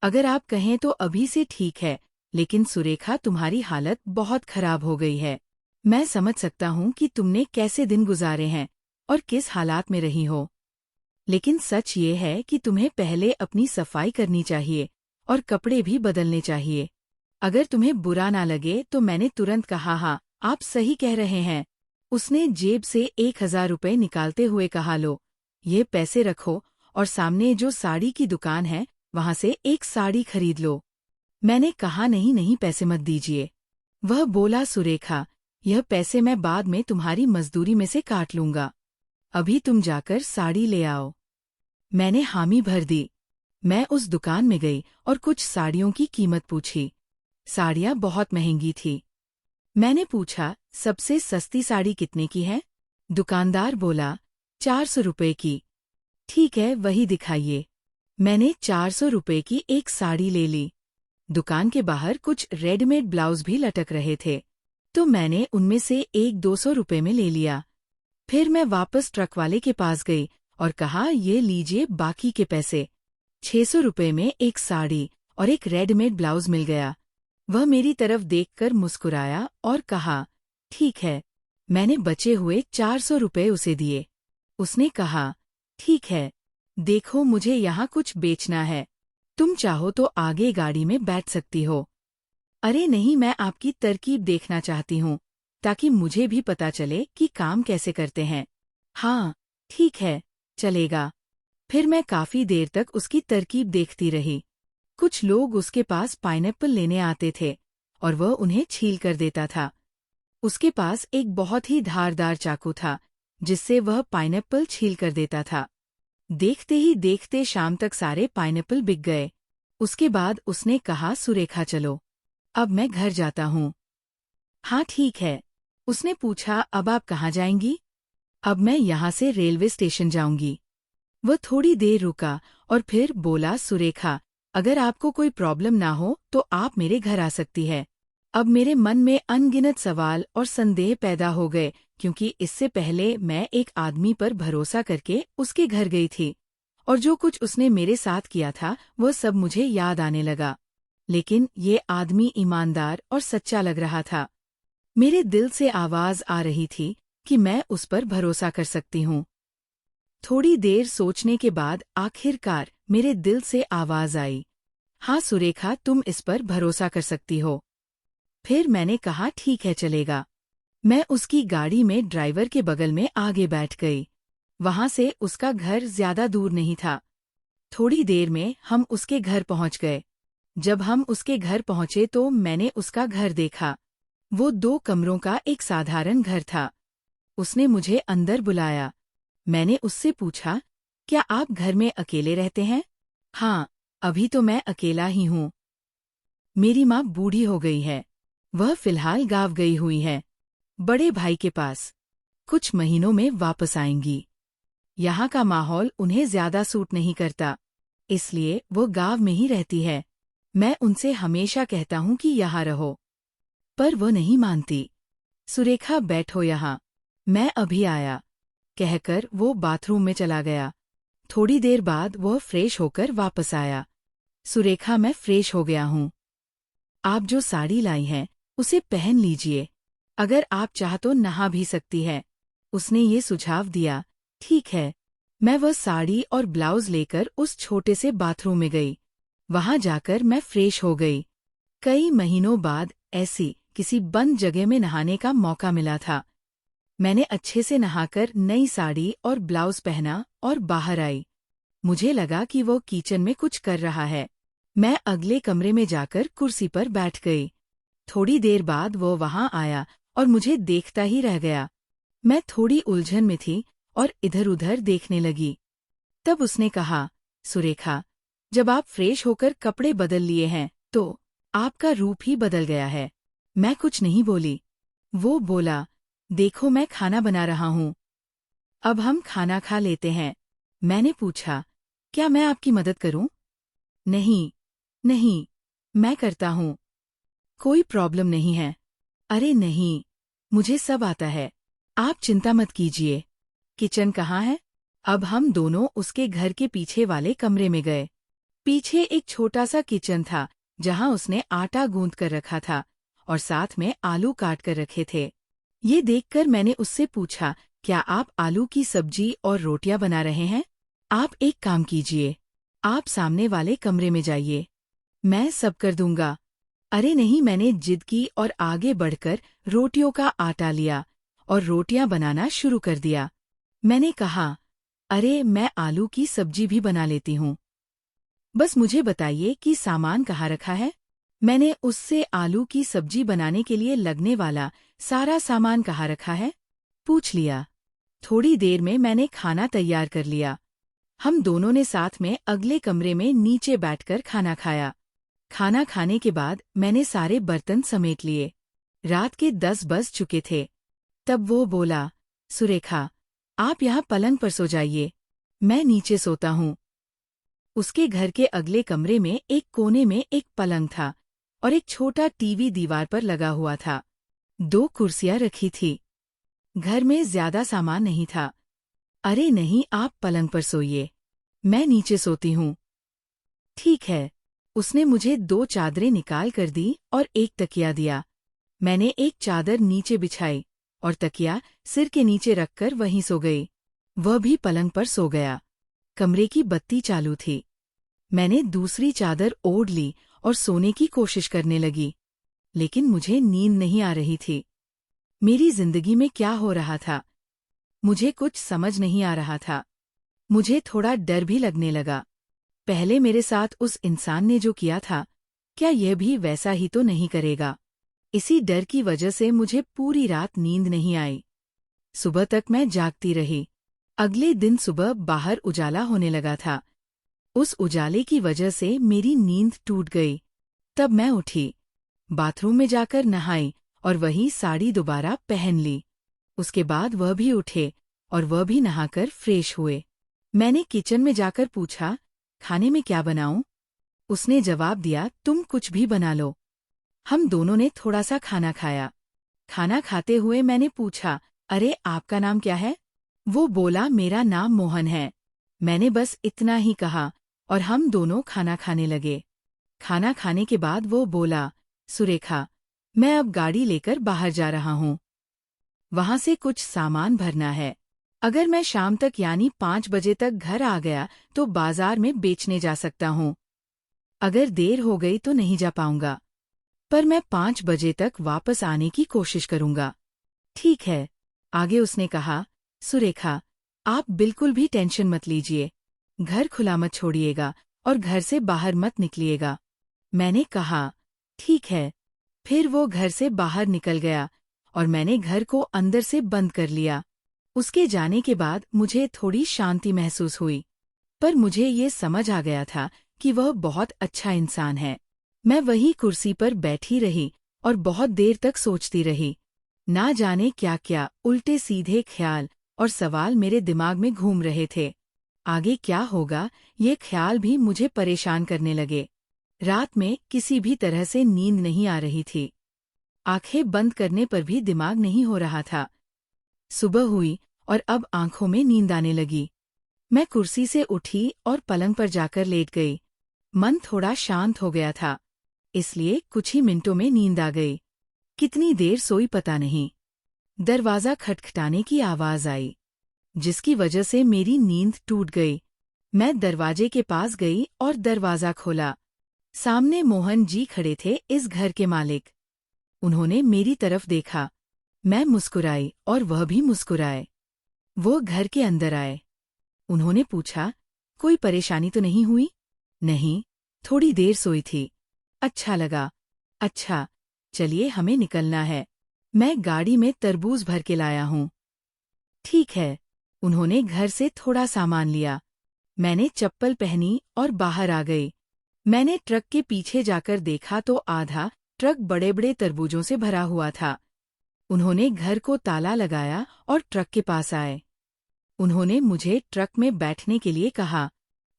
अगर आप कहें तो अभी से ठीक है, लेकिन सुरेखा तुम्हारी हालत बहुत खराब हो गई है। मैं समझ सकता हूँ कि तुमने कैसे दिन गुजारे हैं और किस हालात में रही हो। लेकिन सच ये है कि तुम्हें पहले अपनी सफाई करनी चाहिए और कपड़े भी बदलने चाहिए। अगर तुम्हें बुरा ना लगे तो मैंने तुरंत कहा, हाँ आप सही कह रहे हैं। उसने जेब से 1000 रुपए निकालते हुए कहा, लो ये पैसे रखो और सामने जो साड़ी की दुकान है वहां से एक साड़ी खरीद लो। मैंने कहा, नहीं नहीं, पैसे मत दीजिए। वह बोला, सुरेखा, यह पैसे मैं बाद में तुम्हारी मजदूरी में से काट लूंगा। अभी तुम जाकर साड़ी ले आओ। मैंने हामी भर दी। मैं उस दुकान में गई और कुछ साड़ियों की कीमत पूछी। साड़ियां बहुत महंगी थी। मैंने पूछा, सबसे सस्ती साड़ी कितने की है? दुकानदार बोला, 400 रुपए की। ठीक है, वही दिखाइए। मैंने 400 रुपए की एक साड़ी ले ली। दुकान के बाहर कुछ रेडीमेड ब्लाउज भी लटक रहे थे, तो मैंने उनमें से एक 200 रुपए में ले लिया। फिर मैं वापस ट्रक वाले के पास गई और कहा, ये लीजिए बाकी के पैसे। 600 रुपए में एक साड़ी और एक रेडीमेड ब्लाउज मिल गया। वह मेरी तरफ देखकर मुस्कुराया और कहा, ठीक है। मैंने बचे हुए 400 रुपए उसे दिए। उसने कहा, ठीक है, देखो मुझे यहाँ कुछ बेचना है, तुम चाहो तो आगे गाड़ी में बैठ सकती हो। अरे नहीं, मैं आपकी तरकीब देखना चाहती हूँ, ताकि मुझे भी पता चले कि काम कैसे करते हैं। हाँ, ठीक है, चलेगा। फिर मैं काफी देर तक उसकी तरकीब देखती रही। कुछ लोग उसके पास पाइनएप्पल लेने आते थे और वह उन्हें छील कर देता था। उसके पास एक बहुत ही धारदार चाकू था, जिससे वह पाइनएप्पल छील कर देता था। देखते ही देखते शाम तक सारे पाइनएप्पल बिक गए। उसके बाद उसने कहा, सुरेखा चलो, अब मैं घर जाता हूँ। हाँ ठीक है। उसने पूछा, अब आप कहाँ जाएंगी? अब मैं यहाँ से रेलवे स्टेशन जाऊंगी। वह थोड़ी देर रुका और फिर बोला, सुरेखा, अगर आपको कोई प्रॉब्लम ना हो तो आप मेरे घर आ सकती है। अब मेरे मन में अनगिनत सवाल और संदेह पैदा हो गए, क्योंकि इससे पहले मैं एक आदमी पर भरोसा करके उसके घर गई थी, और जो कुछ उसने मेरे साथ किया था वह सब मुझे याद आने लगा। लेकिन ये आदमी ईमानदार और सच्चा लग रहा था। मेरे दिल से आवाज आ रही थी कि मैं उस पर भरोसा कर सकती हूँ। थोड़ी देर सोचने के बाद आखिरकार मेरे दिल से आवाज आई, हाँ सुरेखा, तुम इस पर भरोसा कर सकती हो। फिर मैंने कहा, ठीक है, चलेगा। मैं उसकी गाड़ी में ड्राइवर के बगल में आगे बैठ गई। वहां से उसका घर ज्यादा दूर नहीं था। थोड़ी देर में हम उसके घर पहुंच गए। जब हम उसके घर पहुंचे तो मैंने उसका घर देखा। वो 2 कमरों का एक साधारण घर था। उसने मुझे अंदर बुलाया। मैंने उससे पूछा, क्या आप घर में अकेले रहते हैं? हाँ, अभी तो मैं अकेला ही हूँ। मेरी माँ बूढ़ी हो गई है। वह फिलहाल गाँव गई हुई है, बड़े भाई के पास। कुछ महीनों में वापस आएंगी। यहाँ का माहौल उन्हें ज्यादा सूट नहीं करता, इसलिए वो गाँव में ही रहती है। मैं उनसे हमेशा कहता हूँ कि यहाँ रहो, पर वो नहीं मानती। सुरेखा, बैठो यहाँ, मैं अभी आया, कहकर वो बाथरूम में चला गया। थोड़ी देर बाद वह फ्रेश होकर वापस आया। सुरेखा, मैं फ्रेश हो गया हूँ। आप जो साड़ी लाई हैं उसे पहन लीजिए, अगर आप चाह तो नहा भी सकती है। उसने ये सुझाव दिया। ठीक है। मैं वह साड़ी और ब्लाउज लेकर उस छोटे से बाथरूम में गई। वहां जाकर मैं फ्रेश हो गई। कई महीनों बाद ऐसी किसी बंद जगह में नहाने का मौका मिला था। मैंने अच्छे से नहाकर नई साड़ी और ब्लाउज पहना और बाहर आई। मुझे लगा कि वो किचन में कुछ कर रहा है। मैं अगले कमरे में जाकर कुर्सी पर बैठ गई। थोड़ी देर बाद वो वहां आया और मुझे देखता ही रह गया। मैं थोड़ी उलझन में थी और इधर-उधर देखने लगी। तब उसने कहा, सुरेखा, जब आप फ्रेश होकर कपड़े बदल लिए हैं तो आपका रूप ही बदल गया है। मैं कुछ नहीं बोली। वो बोला, देखो मैं खाना बना रहा हूँ, अब हम खाना खा लेते हैं। मैंने पूछा, क्या मैं आपकी मदद करूं? नहीं, नहीं, मैं करता हूँ। कोई प्रॉब्लम नहीं है। अरे नहीं, मुझे सब आता है, आप चिंता मत कीजिए। किचन कहाँ है? अब हम दोनों उसके घर के पीछे वाले कमरे में गए। पीछे एक छोटा सा किचन था, जहाँ उसने आटा गूंथ कर रखा था और साथ में आलू काट कर रखे थे। ये देखकर मैंने उससे पूछा, क्या आप आलू की सब्जी और रोटियां बना रहे हैं? आप एक काम कीजिए, आप सामने वाले कमरे में जाइए, मैं सब कर दूंगा। अरे नहीं, मैंने जिद की और आगे बढ़कर रोटियों का आटा लिया और रोटियां बनाना शुरू कर दिया। मैंने कहा, अरे मैं आलू की सब्जी भी बना लेती हूँ, बस मुझे बताइए कि सामान कहाँ रखा है। मैंने उससे आलू की सब्जी बनाने के लिए लगने वाला सारा सामान कहाँ रखा है पूछ लिया। थोड़ी देर में मैंने खाना तैयार कर लिया। हम दोनों ने साथ में अगले कमरे में नीचे बैठकर खाना खाया। खाना खाने के बाद मैंने सारे बर्तन समेट लिए। रात के 10 बज चुके थे। तब वो बोला, सुरेखा, आप यहाँ पलंग पर सो जाइए, मैं नीचे सोता हूँ। उसके घर के अगले कमरे में एक कोने में एक पलंग था और एक छोटा टीवी दीवार पर लगा हुआ था। 2 कुर्सियां रखी थी। घर में ज्यादा सामान नहीं था। अरे नहीं, आप पलंग पर सोइए, मैं नीचे सोती हूँ। ठीक है। उसने मुझे 2 चादरें निकाल कर दी और एक तकिया दिया। मैंने एक चादर नीचे बिछाई और तकिया सिर के नीचे रखकर वहीं सो गई। वह भी पलंग पर सो गया। कमरे की बत्ती चालू थी। मैंने दूसरी चादर ओढ़ ली और सोने की कोशिश करने लगी, लेकिन मुझे नींद नहीं आ रही थी। मेरी जिंदगी में क्या हो रहा था, मुझे कुछ समझ नहीं आ रहा था। मुझे थोड़ा डर भी लगने लगा। पहले मेरे साथ उस इंसान ने जो किया था, क्या यह भी वैसा ही तो नहीं करेगा? इसी डर की वजह से मुझे पूरी रात नींद नहीं आई। सुबह तक मैं जागती रही। अगले दिन सुबह बाहर उजाला होने लगा था। उस उजाले की वजह से मेरी नींद टूट गई। तब मैं उठी, बाथरूम में जाकर नहाई और वही साड़ी दोबारा पहन ली। उसके बाद वह भी उठे और वह भी नहाकर फ्रेश हुए। मैंने किचन में जाकर पूछा, खाने में क्या बनाऊं? उसने जवाब दिया, तुम कुछ भी बना लो। हम दोनों ने थोड़ा सा खाना खाया। खाना खाते हुए मैंने पूछा, अरे आपका नाम क्या है? वो बोला, मेरा नाम मोहन है। मैंने बस इतना ही कहा और हम दोनों खाना खाने लगे। खाना खाने के बाद वो बोला, सुरेखा, मैं अब गाड़ी लेकर बाहर जा रहा हूँ। वहां से कुछ सामान भरना है। अगर मैं शाम तक यानी 5 बजे तक घर आ गया तो बाजार में बेचने जा सकता हूँ। अगर देर हो गई तो नहीं जा पाऊंगा, पर मैं 5 बजे तक वापस आने की कोशिश करूंगा। ठीक है, आगे उसने कहा, सुरेखा, आप बिल्कुल भी टेंशन मत लीजिए। घर खुला मत छोड़िएगा और घर से बाहर मत निकलिएगा। मैंने कहा, ठीक है। फिर वो घर से बाहर निकल गया और मैंने घर को अंदर से बंद कर लिया। उसके जाने के बाद मुझे थोड़ी शांति महसूस हुई, पर मुझे ये समझ आ गया था कि वह बहुत अच्छा इंसान है। मैं वही कुर्सी पर बैठी रही और बहुत देर तक सोचती रही। ना जाने क्या क्या उल्टे सीधे ख्याल और सवाल मेरे दिमाग में घूम रहे थे। आगे क्या होगा, ये ख्याल भी मुझे परेशान करने लगे। रात में किसी भी तरह से नींद नहीं आ रही थी। आंखें बंद करने पर भी दिमाग नहीं हो रहा था। सुबह हुई और अब आंखों में नींद आने लगी। मैं कुर्सी से उठी और पलंग पर जाकर लेट गई। मन थोड़ा शांत हो गया था, इसलिए कुछ ही मिनटों में नींद आ गई। कितनी देर सोई पता नहीं। दरवाज़ा खटखटाने की आवाज़ आई, जिसकी वजह से मेरी नींद टूट गई। मैं दरवाजे के पास गई और दरवाज़ा खोला। सामने मोहन जी खड़े थे, इस घर के मालिक। उन्होंने मेरी तरफ देखा। मैं मुस्कुराई और वह भी मुस्कुराए। वो घर के अंदर आए। उन्होंने पूछा, कोई परेशानी तो नहीं हुई? नहीं, थोड़ी देर सोई थी। अच्छा लगा। अच्छा, चलिए हमें निकलना है। मैं गाड़ी में तरबूज भर के लाया हूँ। ठीक है। उन्होंने घर से थोड़ा सामान लिया। मैंने चप्पल पहनी और बाहर आ गई। मैंने ट्रक के पीछे जाकर देखा तो आधा ट्रक बड़े बड़े तरबूजों से भरा हुआ था। उन्होंने घर को ताला लगाया और ट्रक के पास आए। उन्होंने मुझे ट्रक में बैठने के लिए कहा।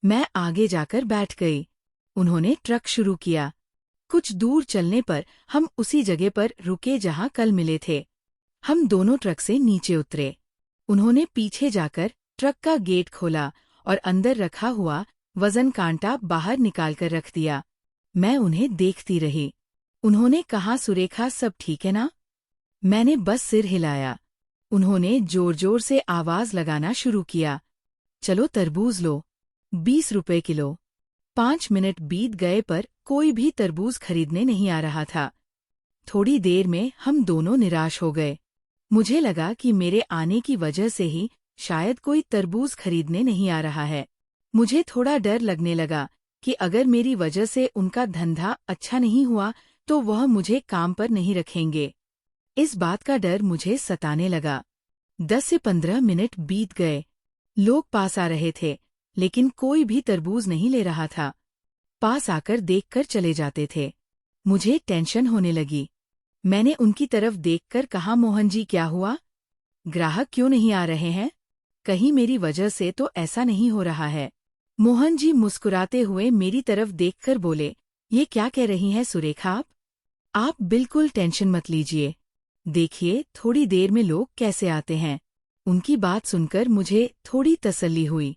मैं आगे जाकर बैठ गई। उन्होंने ट्रक शुरू किया। कुछ दूर चलने पर हम उसी जगह पर रुके जहां कल मिले थे। हम दोनों ट्रक से नीचे उतरे। उन्होंने पीछे जाकर ट्रक का गेट खोला और अंदर रखा हुआ वजन कांटा बाहर निकालकर रख दिया। मैं उन्हें देखती रही। उन्होंने कहा, सुरेखा, सब ठीक है ना? मैंने बस सिर हिलाया। उन्होंने जोर जोर से आवाज लगाना शुरू किया। चलो तरबूज लो, 20 रुपए किलो। 5 मिनट बीत गए पर कोई भी तरबूज खरीदने नहीं आ रहा था। थोड़ी देर में हम दोनों निराश हो गए। मुझे लगा कि मेरे आने की वजह से ही शायद कोई तरबूज खरीदने नहीं आ रहा है। मुझे थोड़ा डर लगने लगा कि अगर मेरी वजह से उनका धंधा अच्छा नहीं हुआ तो वह मुझे काम पर नहीं रखेंगे। इस बात का डर मुझे सताने लगा। 10 से 15 मिनट बीत गए। लोग पास आ रहे थे, लेकिन कोई भी तरबूज नहीं ले रहा था। पास आकर देखकर चले जाते थे। मुझे टेंशन होने लगी। मैंने उनकी तरफ देखकर कहा, मोहन जी, क्या हुआ? ग्राहक क्यों नहीं आ रहे हैं? कहीं मेरी वजह से तो ऐसा नहीं हो रहा है। मोहन जी मुस्कुराते हुए मेरी तरफ देखकर बोले, ये क्या कह रही हैं सुरेखा आप बिल्कुल टेंशन मत लीजिए। देखिए थोड़ी देर में लोग कैसे आते हैं। उनकी बात सुनकर मुझे थोड़ी तसल्ली हुई,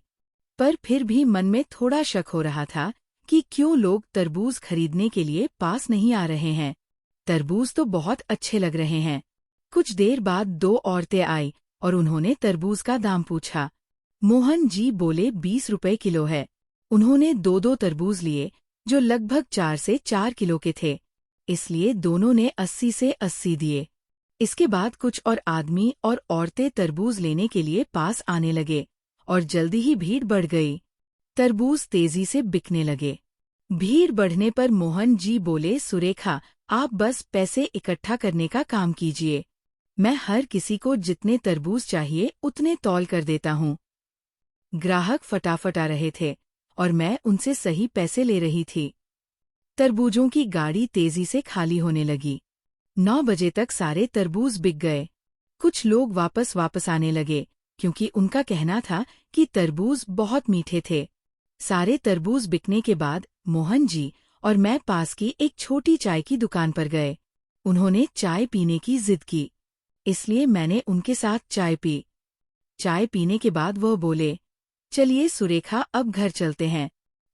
पर फिर भी मन में थोड़ा शक हो रहा था कि क्यों लोग तरबूज खरीदने के लिए पास नहीं आ रहे हैं। तरबूज तो बहुत अच्छे लग रहे हैं। कुछ देर बाद 2 औरतें आई और उन्होंने तरबूज का दाम पूछा। मोहन जी बोले 20 रुपए किलो है। उन्होंने 2-2 तरबूज लिए जो लगभग 4 से 4 किलो के थे, इसलिए दोनों ने 80 से 80 दिए। इसके बाद कुछ और आदमी और औरतें तरबूज लेने के लिए पास आने लगे और जल्दी ही भीड़ बढ़ गई। तरबूज तेजी से बिकने लगे। भीड़ बढ़ने पर मोहन जी बोले, सुरेखा, आप बस पैसे इकट्ठा करने का काम कीजिए। मैं हर किसी को जितने तरबूज चाहिए उतने तौल कर देता हूँ। ग्राहक फटाफट आ रहे थे और मैं उनसे सही पैसे ले रही थी। तरबूजों की गाड़ी तेजी से खाली होने लगी। 9 बजे तक सारे तरबूज बिक गए। कुछ लोग वापस आने लगे क्योंकि उनका कहना था कि तरबूज बहुत मीठे थे। सारे तरबूज बिकने के बाद मोहन जी और मैं पास की एक छोटी चाय की दुकान पर गए। उन्होंने चाय पीने की जिद की, इसलिए मैंने उनके साथ चाय पी। चाय पीने के बाद वह बोले, चलिए सुरेखा, अब घर चलते हैं।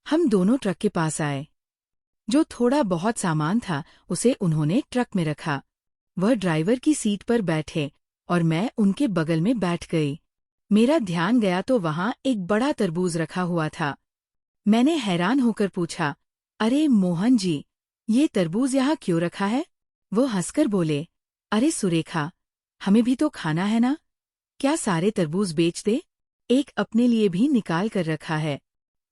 हम दोनों ट्रक के पास आए। जो थोड़ा बहुत सामान था उसे उन्होंने ट्रक में रखा। वह ड्राइवर की सीट पर बैठे और मैं उनके बगल में बैठ गई। मेरा ध्यान गया तो वहाँ एक बड़ा तरबूज रखा हुआ था। मैंने हैरान होकर पूछा, अरे मोहन जी, ये तरबूज यहाँ क्यों रखा है? वो हंसकर बोले, अरे सुरेखा, हमें भी तो खाना है ना, क्या सारे तरबूज बेच दे? एक अपने लिए भी निकाल कर रखा है।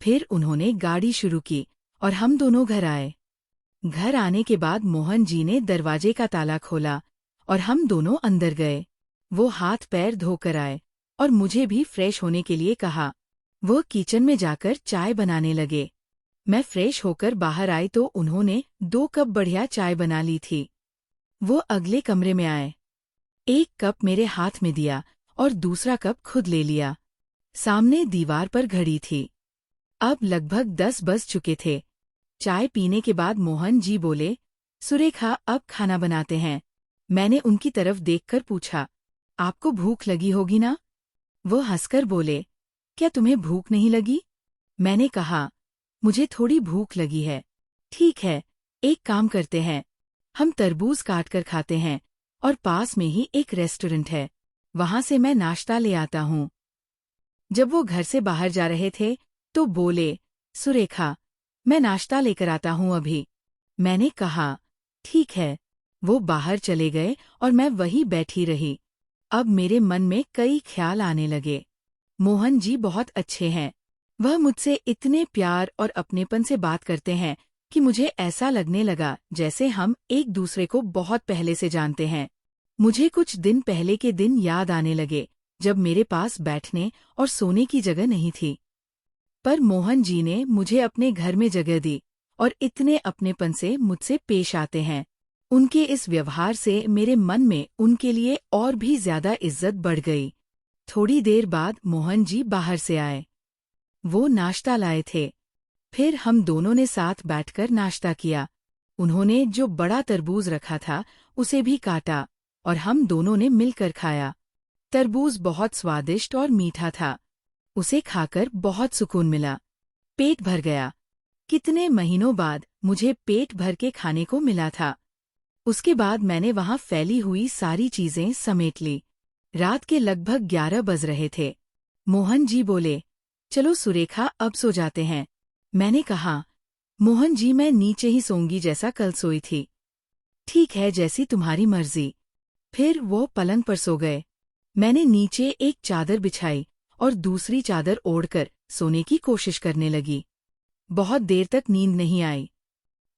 फिर उन्होंने गाड़ी शुरू की और हम दोनों घर आए। घर आने के बाद मोहन जी ने दरवाजे का ताला खोला और हम दोनों अंदर गए। वो हाथ पैर धोकर आए और मुझे भी फ्रेश होने के लिए कहा। वो किचन में जाकर चाय बनाने लगे। मैं फ्रेश होकर बाहर आई तो उन्होंने 2 कप बढ़िया चाय बना ली थी। वो अगले कमरे में आए। एक कप मेरे हाथ में दिया और दूसरा कप खुद ले लिया। सामने दीवार पर घड़ी थी। अब लगभग 10 बज चुके थे। चाय पीने के बाद मोहन जी बोले, सुरेखा, अब खाना बनाते हैं। मैंने उनकी तरफ देखकर पूछा, आपको भूख लगी होगी ना? वो हंसकर बोले, क्या तुम्हें भूख नहीं लगी? मैंने कहा, मुझे थोड़ी भूख लगी है। ठीक है, एक काम करते हैं, हम तरबूज काट कर खाते हैं और पास में ही एक रेस्टोरेंट है, वहां से मैं नाश्ता ले आता हूँ। जब वो घर से बाहर जा रहे थे तो बोले, सुरेखा, मैं नाश्ता लेकर आता हूँ अभी। मैंने कहा, ठीक है। वो बाहर चले गए और मैं वहीं बैठी रही। अब मेरे मन में कई ख्याल आने लगे। मोहन जी बहुत अच्छे हैं। वह मुझसे इतने प्यार और अपनेपन से बात करते हैं कि मुझे ऐसा लगने लगा जैसे हम एक दूसरे को बहुत पहले से जानते हैं। मुझे कुछ दिन पहले के दिन याद आने लगे जब मेरे पास बैठने और सोने की जगह नहीं थी। पर मोहन जी ने मुझे अपने घर में जगह दी और इतने अपनेपन से मुझसे पेश आते हैं। उनके इस व्यवहार से मेरे मन में उनके लिए और भी ज्यादा इज्जत बढ़ गई। थोड़ी देर बाद मोहन जी बाहर से आए। वो नाश्ता लाए थे। फिर हम दोनों ने साथ बैठकर नाश्ता किया। उन्होंने जो बड़ा तरबूज रखा था उसे भी काटा और हम दोनों ने मिलकर खाया। तरबूज बहुत स्वादिष्ट और मीठा था। उसे खाकर बहुत सुकून मिला। पेट भर गया। कितने महीनों बाद मुझे पेट भर के खाने को मिला था। उसके बाद मैंने वहां फैली हुई सारी चीजें समेट ली। रात के लगभग 11 बज रहे थे। मोहन जी बोले, चलो सुरेखा, अब सो जाते हैं। मैंने कहा, मोहन जी, मैं नीचे ही सोऊंगी जैसा कल सोई थी। ठीक है, जैसी तुम्हारी मर्जी। फिर वो पलंग पर सो गए। मैंने नीचे एक चादर बिछाई और दूसरी चादर ओढ़कर सोने की कोशिश करने लगी। बहुत देर तक नींद नहीं आई।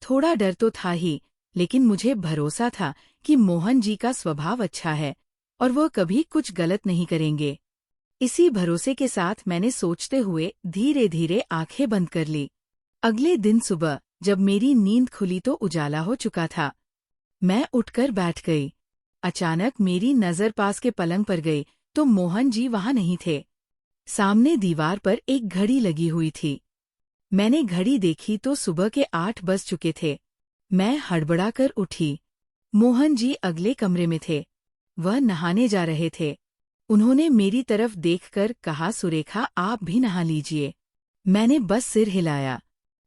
थोड़ा डर तो था ही, लेकिन मुझे भरोसा था कि मोहन जी का स्वभाव अच्छा है और वह कभी कुछ गलत नहीं करेंगे। इसी भरोसे के साथ मैंने सोचते हुए धीरे धीरे आंखें बंद कर ली। अगले दिन सुबह जब मेरी नींद खुली तो उजाला हो चुका था। मैं उठकर बैठ गई। अचानक मेरी नजर पास के पलंग पर गई तो मोहन जी वहां नहीं थे। सामने दीवार पर एक घड़ी लगी हुई थी। मैंने घड़ी देखी तो सुबह के 8 बज चुके थे। मैं हड़बड़ाकर उठी। मोहन जी अगले कमरे में थे। वह नहाने जा रहे थे। उन्होंने मेरी तरफ देखकर कहा, सुरेखा, आप भी नहा लीजिए। मैंने बस सिर हिलाया।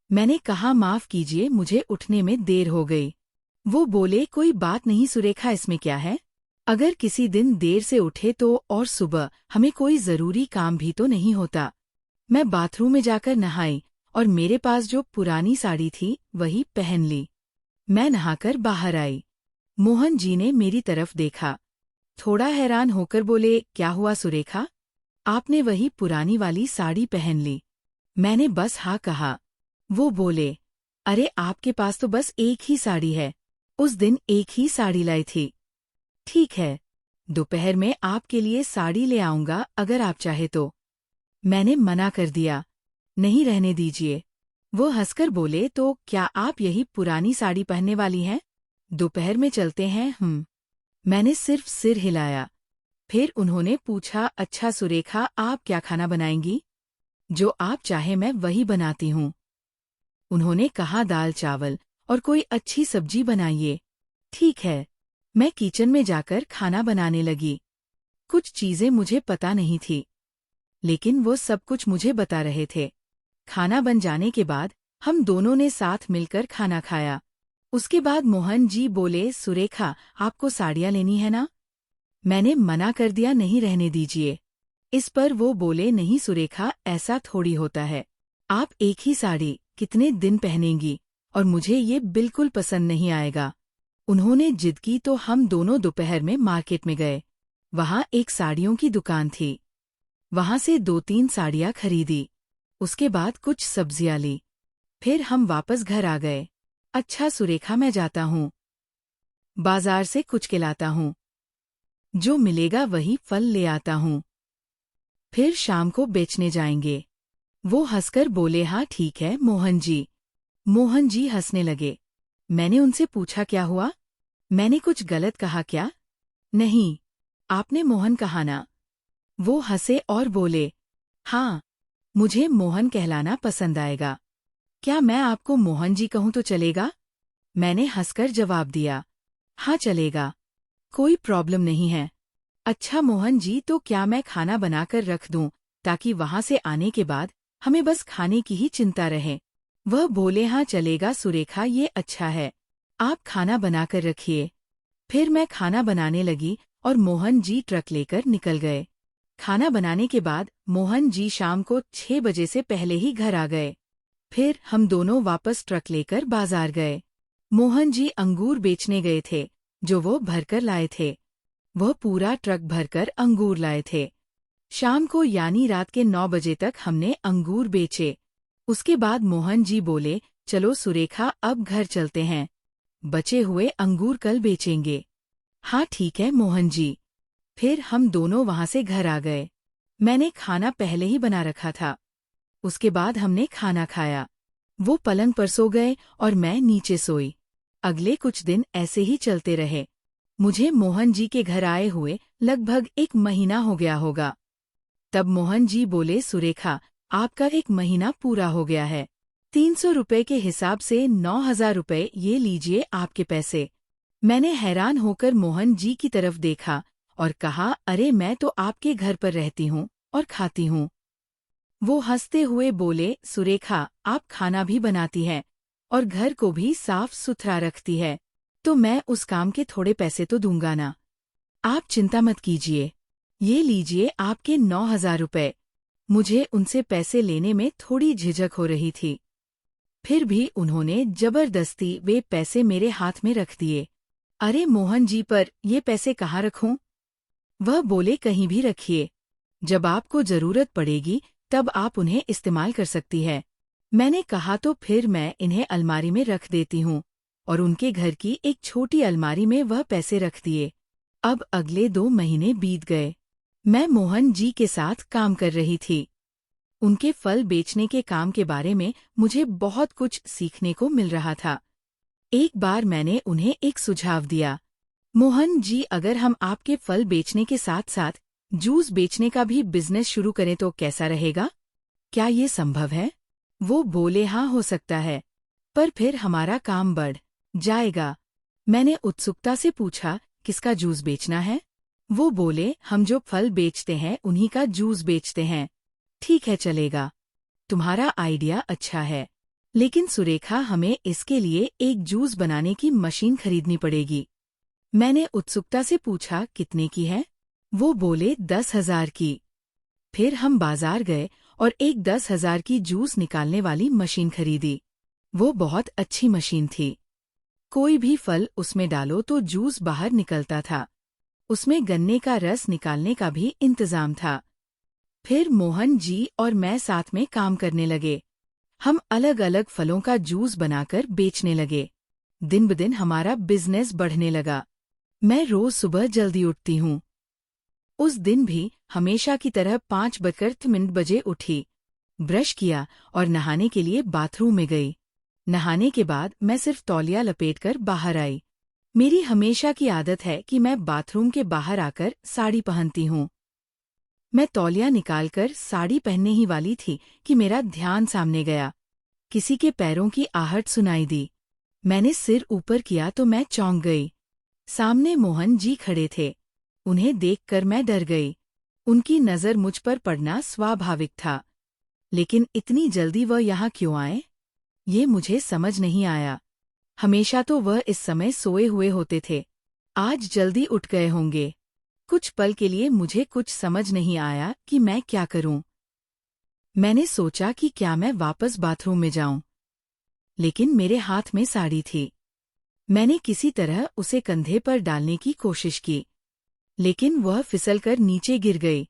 मैंने कहा, माफ कीजिए, मुझे उठने में देर हो गई। वो बोले, कोई बात नहीं सुरेखा, इसमें क्या है? अगर किसी दिन देर से उठे तो और सुबह हमें कोई जरूरी काम भी तो नहीं होता। मैं बाथरूम में जाकर नहाई और मेरे पास जो पुरानी साड़ी थी वही पहन ली। मैं नहाकर बाहर आई। मोहन जी ने मेरी तरफ देखा। थोड़ा हैरान होकर बोले, क्या हुआ सुरेखा, आपने वही पुरानी वाली साड़ी पहन ली? मैंने बस हाँ कहा। वो बोले, अरे आपके पास तो बस एक ही साड़ी है, उस दिन एक ही साड़ी लाई थी। ठीक है, दोपहर में आपके लिए साड़ी ले आऊंगा अगर आप चाहे तो। मैंने मना कर दिया, नहीं रहने दीजिए। वो हंसकर बोले, तो क्या आप यही पुरानी साड़ी पहनने वाली हैं? दोपहर में चलते हैं। मैंने सिर्फ सिर हिलाया। फिर उन्होंने पूछा, अच्छा सुरेखा, आप क्या खाना बनाएंगी? जो आप चाहे मैं वही बनाती हूँ। उन्होंने कहा, दाल चावल और कोई अच्छी सब्जी बनाइए। ठीक है, मैं किचन में जाकर खाना बनाने लगी। कुछ चीजें मुझे पता नहीं थी, लेकिन वो सब कुछ मुझे बता रहे थे। खाना बन जाने के बाद हम दोनों ने साथ मिलकर खाना खाया। उसके बाद मोहन जी बोले, सुरेखा, आपको साड़ियाँ लेनी है ना? मैंने मना कर दिया, नहीं रहने दीजिए। इस पर वो बोले, नहीं सुरेखा, ऐसा थोड़ी होता है। आप एक ही साड़ी कितने दिन पहनेंगी और मुझे ये बिल्कुल पसंद नहीं आएगा। उन्होंने जिद की तो हम दोनों दोपहर में मार्केट में गए। वहाँ एक साड़ियों की दुकान थी। वहाँ से 2-3 साड़ियाँ खरीदी। उसके बाद कुछ सब्जियाँ ली। फिर हम वापस घर आ गए। अच्छा सुरेखा, मैं जाता हूँ, बाजार से कुछ के लाता हूँ, जो मिलेगा वही फल ले आता हूँ। फिर शाम को बेचने जाएंगे। वो हंसकर बोले, हाँ ठीक है मोहन जी। मोहन जी हंसने लगे। मैंने उनसे पूछा, क्या हुआ? मैंने कुछ गलत कहा क्या? नहीं, आपने मोहन कहा ना। वो हंसे और बोले, हाँ, मुझे मोहन कहलाना पसंद आएगा। क्या मैं आपको मोहन जी कहूँ तो चलेगा? मैंने हंसकर जवाब दिया, हाँ चलेगा, कोई प्रॉब्लम नहीं है। अच्छा मोहन जी, तो क्या मैं खाना बनाकर रख दूं ताकि वहां से आने के बाद हमें बस खाने की ही चिंता रहे? वह बोले, हाँ चलेगा सुरेखा, ये अच्छा है, आप खाना बनाकर रखिए। फिर मैं खाना बनाने लगी और मोहन जी ट्रक लेकर निकल गए। खाना बनाने के बाद मोहन जी शाम को 6 बजे से पहले ही घर आ गए। फिर हम दोनों वापस ट्रक लेकर बाजार गए। मोहन जी अंगूर बेचने गए थे, जो वो भरकर लाए थे। वह पूरा ट्रक भरकर अंगूर लाए थे। शाम को यानी रात के 9 बजे तक हमने अंगूर बेचे। उसके बाद मोहन जी बोले, चलो सुरेखा, अब घर चलते हैं, बचे हुए अंगूर कल बेचेंगे। हाँ ठीक है मोहन जी। फिर हम दोनों वहां से घर आ गए। मैंने खाना पहले ही बना रखा था। उसके बाद हमने खाना खाया। वो पलंग पर सो गए और मैं नीचे सोई। अगले कुछ दिन ऐसे ही चलते रहे। मुझे मोहन जी के घर आए हुए लगभग 1 महीना हो गया होगा। तब मोहन जी बोले, सुरेखा, आपका 1 महीना पूरा हो गया है। 300 रुपए के हिसाब से 9,000 रुपए, ये लीजिए आपके पैसे। मैंने हैरान होकर मोहन जी की तरफ देखा और कहा, अरे मैं तो आपके घर पर रहती हूँ और खाती हूँ। वो हंसते हुए बोले, सुरेखा, आप खाना भी बनाती हैं और घर को भी साफ सुथरा रखती है, तो मैं उस काम के थोड़े पैसे तो दूंगा ना। आप चिंता मत कीजिए, ये लीजिए आपके 9,000 रुपए। मुझे उनसे पैसे लेने में थोड़ी झिझक हो रही थी। फिर भी उन्होंने जबरदस्ती वे पैसे मेरे हाथ में रख दिए। अरे मोहन जी, पर ये पैसे कहाँ रखूं? वह बोले, कहीं भी रखिए, जब आपको जरूरत पड़ेगी तब आप उन्हें इस्तेमाल कर सकती है। मैंने कहा, तो फिर मैं इन्हें अलमारी में रख देती हूँ, और उनके घर की एक छोटी अलमारी में वह पैसे रख दिए। अब अगले 2 महीने बीत गए। मैं मोहन जी के साथ काम कर रही थी। उनके फल बेचने के काम के बारे में मुझे बहुत कुछ सीखने को मिल रहा था। एक बार मैंने उन्हें एक सुझाव दिया, मोहन जी, अगर हम आपके फल बेचने के साथ साथ जूस बेचने का भी बिजनेस शुरू करें तो कैसा रहेगा? क्या ये संभव है? वो बोले, हाँ हो सकता है, पर फिर हमारा काम बढ़ जाएगा। मैंने उत्सुकता से पूछा, किसका जूस बेचना है? वो बोले, हम जो फल बेचते हैं उन्हीं का जूस बेचते हैं। ठीक है चलेगा, तुम्हारा आइडिया अच्छा है, लेकिन सुरेखा, हमें इसके लिए एक जूस बनाने की मशीन खरीदनी पड़ेगी। मैंने उत्सुकता से पूछा, कितने की है? वो बोले 10,000 की। फिर हम बाजार गए और एक 10,000 की जूस निकालने वाली मशीन खरीदी। वो बहुत अच्छी मशीन थी। कोई भी फल उसमें डालो तो जूस बाहर निकलता था। उसमें गन्ने का रस निकालने का भी इंतजाम था। फिर मोहन जी और मैं साथ में काम करने लगे। हम अलग अलग फलों का जूस बनाकर बेचने लगे। दिन ब दिन हमारा बिजनेस बढ़ने लगा। मैं रोज सुबह जल्दी उठती हूँ। उस दिन भी हमेशा की तरह 5:03 उठी, ब्रश किया और नहाने के लिए बाथरूम में गई। नहाने के बाद मैं सिर्फ तौलिया लपेटकर बाहर आई। मेरी हमेशा की आदत है कि मैं बाथरूम के बाहर आकर साड़ी पहनती हूँ। मैं तौलिया निकालकर साड़ी पहनने ही वाली थी कि मेरा ध्यान सामने गया। किसी के पैरों की आहट सुनाई दी। मैंने सिर ऊपर किया तो मैं चौंक गई। सामने मोहन जी खड़े थे। उन्हें देखकर मैं डर गई। उनकी नज़र मुझ पर पड़ना स्वाभाविक था, लेकिन इतनी जल्दी वह यहाँ क्यों आए, ये मुझे समझ नहीं आया। हमेशा तो वह इस समय सोए हुए होते थे। आज जल्दी उठ गए होंगे। कुछ पल के लिए मुझे कुछ समझ नहीं आया कि मैं क्या करूं। मैंने सोचा कि क्या मैं वापस बाथरूम में जाऊं, लेकिन मेरे हाथ में साड़ी थी। मैंने किसी तरह उसे कंधे पर डालने की कोशिश की, लेकिन वह फिसलकर नीचे गिर गई।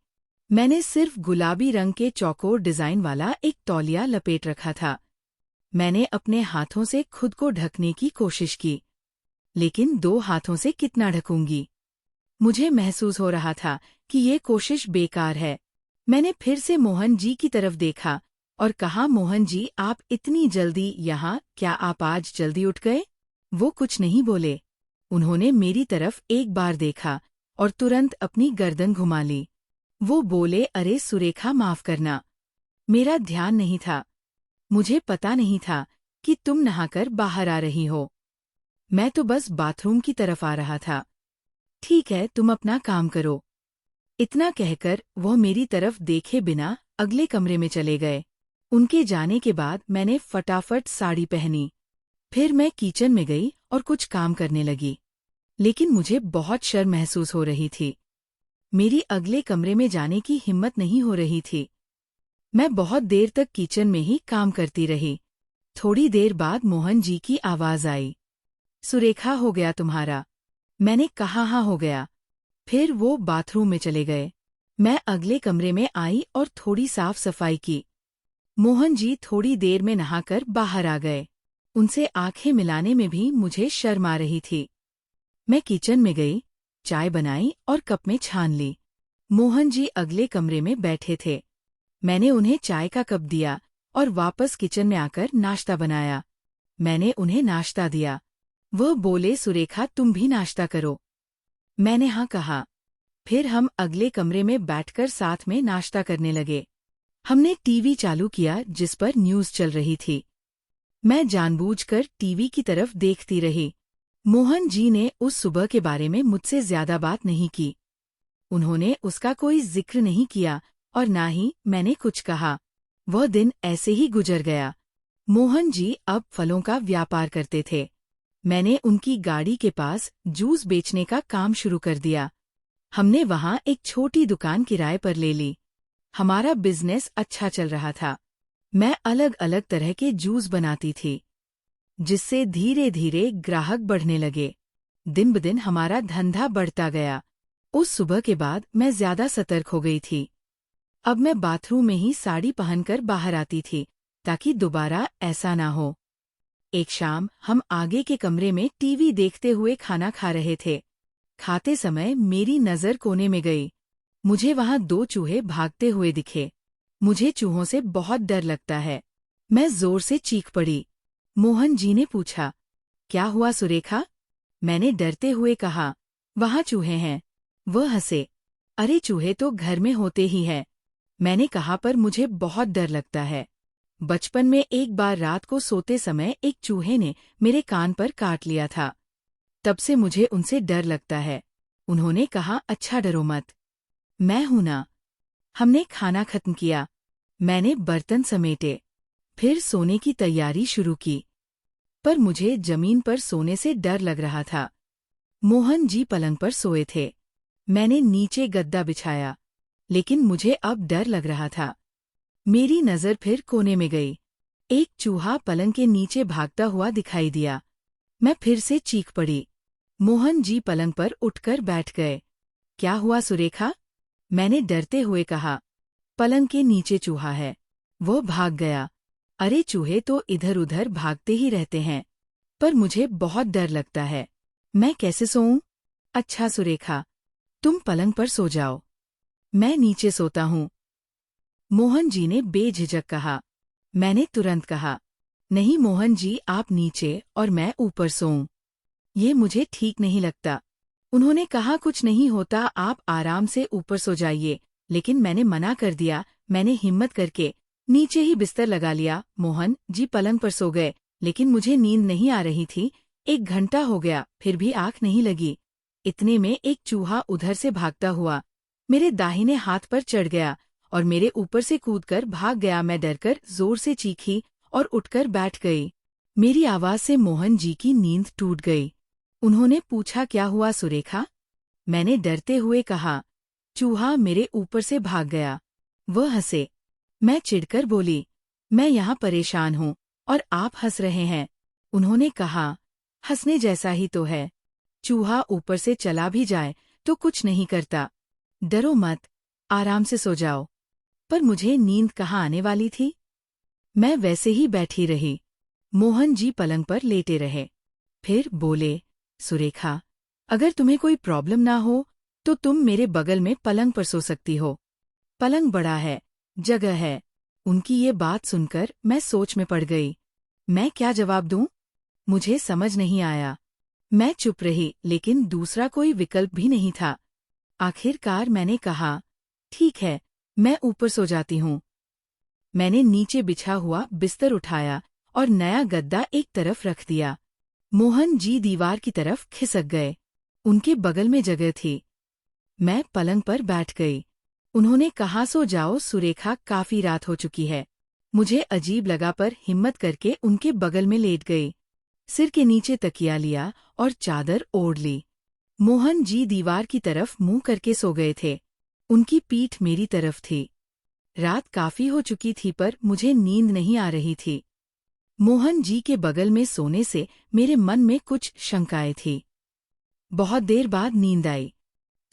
मैंने सिर्फ गुलाबी रंग के चौकोर डिजाइन वाला एक तौलिया लपेट रखा था। मैंने अपने हाथों से खुद को ढकने की कोशिश की, लेकिन 2 हाथों से कितना ढकूंगी। मुझे महसूस हो रहा था कि ये कोशिश बेकार है। मैंने फिर से मोहन जी की तरफ देखा और कहा, मोहन जी, आप इतनी जल्दी यहाँ, क्या आप आज जल्दी उठ गए? वो कुछ नहीं बोले। उन्होंने मेरी तरफ एक बार देखा और तुरंत अपनी गर्दन घुमा ली। वो बोले, अरे सुरेखा, माफ करना, मेरा ध्यान नहीं था। मुझे पता नहीं था कि तुम नहाकर बाहर आ रही हो। मैं तो बस बाथरूम की तरफ आ रहा था। ठीक है, तुम अपना काम करो। इतना कहकर वह मेरी तरफ देखे बिना अगले कमरे में चले गए। उनके जाने के बाद मैंने फटाफट साड़ी पहनी। फिर मैं किचन में गई और कुछ काम करने लगी, लेकिन मुझे बहुत शर्म महसूस हो रही थी। मेरी अगले कमरे में जाने की हिम्मत नहीं हो रही थी। मैं बहुत देर तक किचन में ही काम करती रही। थोड़ी देर बाद मोहन जी की आवाज आई, सुरेखा, हो गया तुम्हारा? मैंने कहा, हाँ हो गया। फिर वो बाथरूम में चले गए। मैं अगले कमरे में आई और थोड़ी साफ सफाई की। मोहन जी थोड़ी देर में नहाकर बाहर आ गए। उनसे आंखें मिलाने में भी मुझे शर्म आ रही थी। मैं किचन में गई, चाय बनाई और कप में छान ली। मोहन जी अगले कमरे में बैठे थे। मैंने उन्हें चाय का कप दिया और वापस किचन में आकर नाश्ता बनाया। मैंने उन्हें नाश्ता दिया। वह बोले, सुरेखा, तुम भी नाश्ता करो। मैंने हाँ कहा। फिर हम अगले कमरे में बैठकर साथ में नाश्ता करने लगे। हमने टीवी चालू किया जिस पर न्यूज़ चल रही थी। मैं जानबूझकर टीवी की तरफ देखती रही। मोहन जी ने उस सुबह के बारे में मुझसे ज्यादा बात नहीं की। उन्होंने उसका कोई जिक्र नहीं किया और ना ही मैंने कुछ कहा। वह दिन ऐसे ही गुजर गया। मोहन जी अब फलों का व्यापार करते थे। मैंने उनकी गाड़ी के पास जूस बेचने का काम शुरू कर दिया। हमने वहां एक छोटी दुकान किराए पर ले ली। हमारा बिजनेस अच्छा चल रहा था। मैं अलग अलग तरह के जूस बनाती थी, जिससे धीरे धीरे ग्राहक बढ़ने लगे। दिन ब दिन हमारा धंधा बढ़ता गया। उस सुबह के बाद मैं ज्यादा सतर्क हो गई थी। अब मैं बाथरूम में ही साड़ी पहनकर बाहर आती थी, ताकि दोबारा ऐसा ना हो। एक शाम हम आगे के कमरे में टीवी देखते हुए खाना खा रहे थे। खाते समय मेरी नज़र कोने में गई। मुझे वहां 2 चूहे भागते हुए दिखे। मुझे चूहों से बहुत डर लगता है। मैं जोर से चीख पड़ी। मोहन जी ने पूछा, क्या हुआ सुरेखा? मैंने डरते हुए कहा, वहां चूहे हैं। वह हंसे, अरे चूहे तो घर में होते ही हैं। मैंने कहा, पर मुझे बहुत डर लगता है। बचपन में एक बार रात को सोते समय एक चूहे ने मेरे कान पर काट लिया था। तब से मुझे उनसे डर लगता है। उन्होंने कहा, अच्छा डरो मत, मैं हूं ना। हमने खाना खत्म किया। मैंने बर्तन समेटे, फिर सोने की तैयारी शुरू की। पर मुझे जमीन पर सोने से डर लग रहा था। मोहन जी पलंग पर सोए थे। मैंने नीचे गद्दा बिछाया, लेकिन मुझे अब डर लग रहा था। मेरी नज़र फिर कोने में गई। एक चूहा पलंग के नीचे भागता हुआ दिखाई दिया। मैं फिर से चीख पड़ी। मोहन जी पलंग पर उठकर बैठ गए। क्या हुआ सुरेखा? मैंने डरते हुए कहा। पलंग के नीचे चूहा है। वो भाग गया। अरे चूहे तो इधर उधर भागते ही रहते हैं, पर मुझे बहुत डर लगता है। मैं कैसे सोऊं? अच्छा सुरेखा, तुम पलंग पर सो जाओ, मैं नीचे सोता हूँ। मोहन जी ने बेझिझक कहा। मैंने तुरंत कहा, नहीं मोहन जी, आप नीचे और मैं ऊपर सोऊं। ये मुझे ठीक नहीं लगता। उन्होंने कहा, कुछ नहीं होता, आप आराम से ऊपर सो जाइए, लेकिन मैंने मना कर दिया। मैंने हिम्मत करके नीचे ही बिस्तर लगा लिया। मोहन जी पलंग पर सो गए, लेकिन मुझे नींद नहीं आ रही थी। 1 घंटा हो गया, फिर भी आंख नहीं लगी। इतने में एक चूहा उधर से भागता हुआ मेरे दाहिने हाथ पर चढ़ गया और मेरे ऊपर से कूदकर भाग गया। मैं डरकर जोर से चीखी और उठकर बैठ गई। मेरी आवाज से मोहन जी की नींद टूट गई। उन्होंने पूछा, क्या हुआ सुरेखा? मैंने डरते हुए कहा, चूहा मेरे ऊपर से भाग गया। वह हंसे। मैं चिढ़कर बोली, मैं यहाँ परेशान हूँ और आप हंस रहे हैं। उन्होंने कहा, हंसने जैसा ही तो है। चूहा ऊपर से चला भी जाए तो कुछ नहीं करता। डरो मत, आराम से सो जाओ। पर मुझे नींद कहाँ आने वाली थी। मैं वैसे ही बैठी रही। मोहन जी पलंग पर लेटे रहे। फिर बोले, सुरेखा, अगर तुम्हें कोई प्रॉब्लम ना हो तो तुम मेरे बगल में पलंग पर सो सकती हो। पलंग बड़ा है, जगह है। उनकी ये बात सुनकर मैं सोच में पड़ गई। मैं क्या जवाब दूं? मुझे समझ नहीं आया। मैं चुप रही, लेकिन दूसरा कोई विकल्प भी नहीं था। आखिरकार मैंने कहा, ठीक है, मैं ऊपर सो जाती हूँ। मैंने नीचे बिछा हुआ बिस्तर उठाया और नया गद्दा एक तरफ रख दिया। मोहन जी दीवार की तरफ खिसक गए। उनके बगल में जगह थी। मैं पलंग पर बैठ गई। उन्होंने कहा, सो जाओ सुरेखा, काफी रात हो चुकी है। मुझे अजीब लगा, पर हिम्मत करके उनके बगल में लेट गई। सिर के नीचे तकिया लिया और चादर ओढ़ ली। मोहन जी दीवार की तरफ मुंह करके सो गए थे। उनकी पीठ मेरी तरफ थी। रात काफी हो चुकी थी, पर मुझे नींद नहीं आ रही थी। मोहन जी के बगल में सोने से मेरे मन में कुछ शंकाएं थी। बहुत देर बाद नींद आई।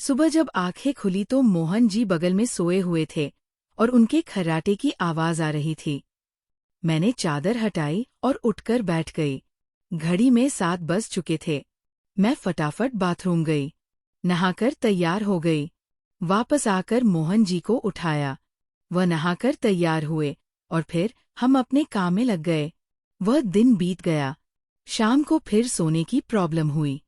सुबह जब आंखें खुली तो मोहन जी बगल में सोए हुए थे और उनके खर्राटे की आवाज आ रही थी। मैंने चादर हटाई और उठकर बैठ गई। घड़ी में 7 बज चुके थे। मैं फटाफट बाथरूम गई, नहाकर तैयार हो गई। वापस आकर मोहन जी को उठाया। वह नहाकर तैयार हुए और फिर हम अपने काम में लग गए। वह दिन बीत गया। शाम को फिर सोने की प्रॉब्लम हुई।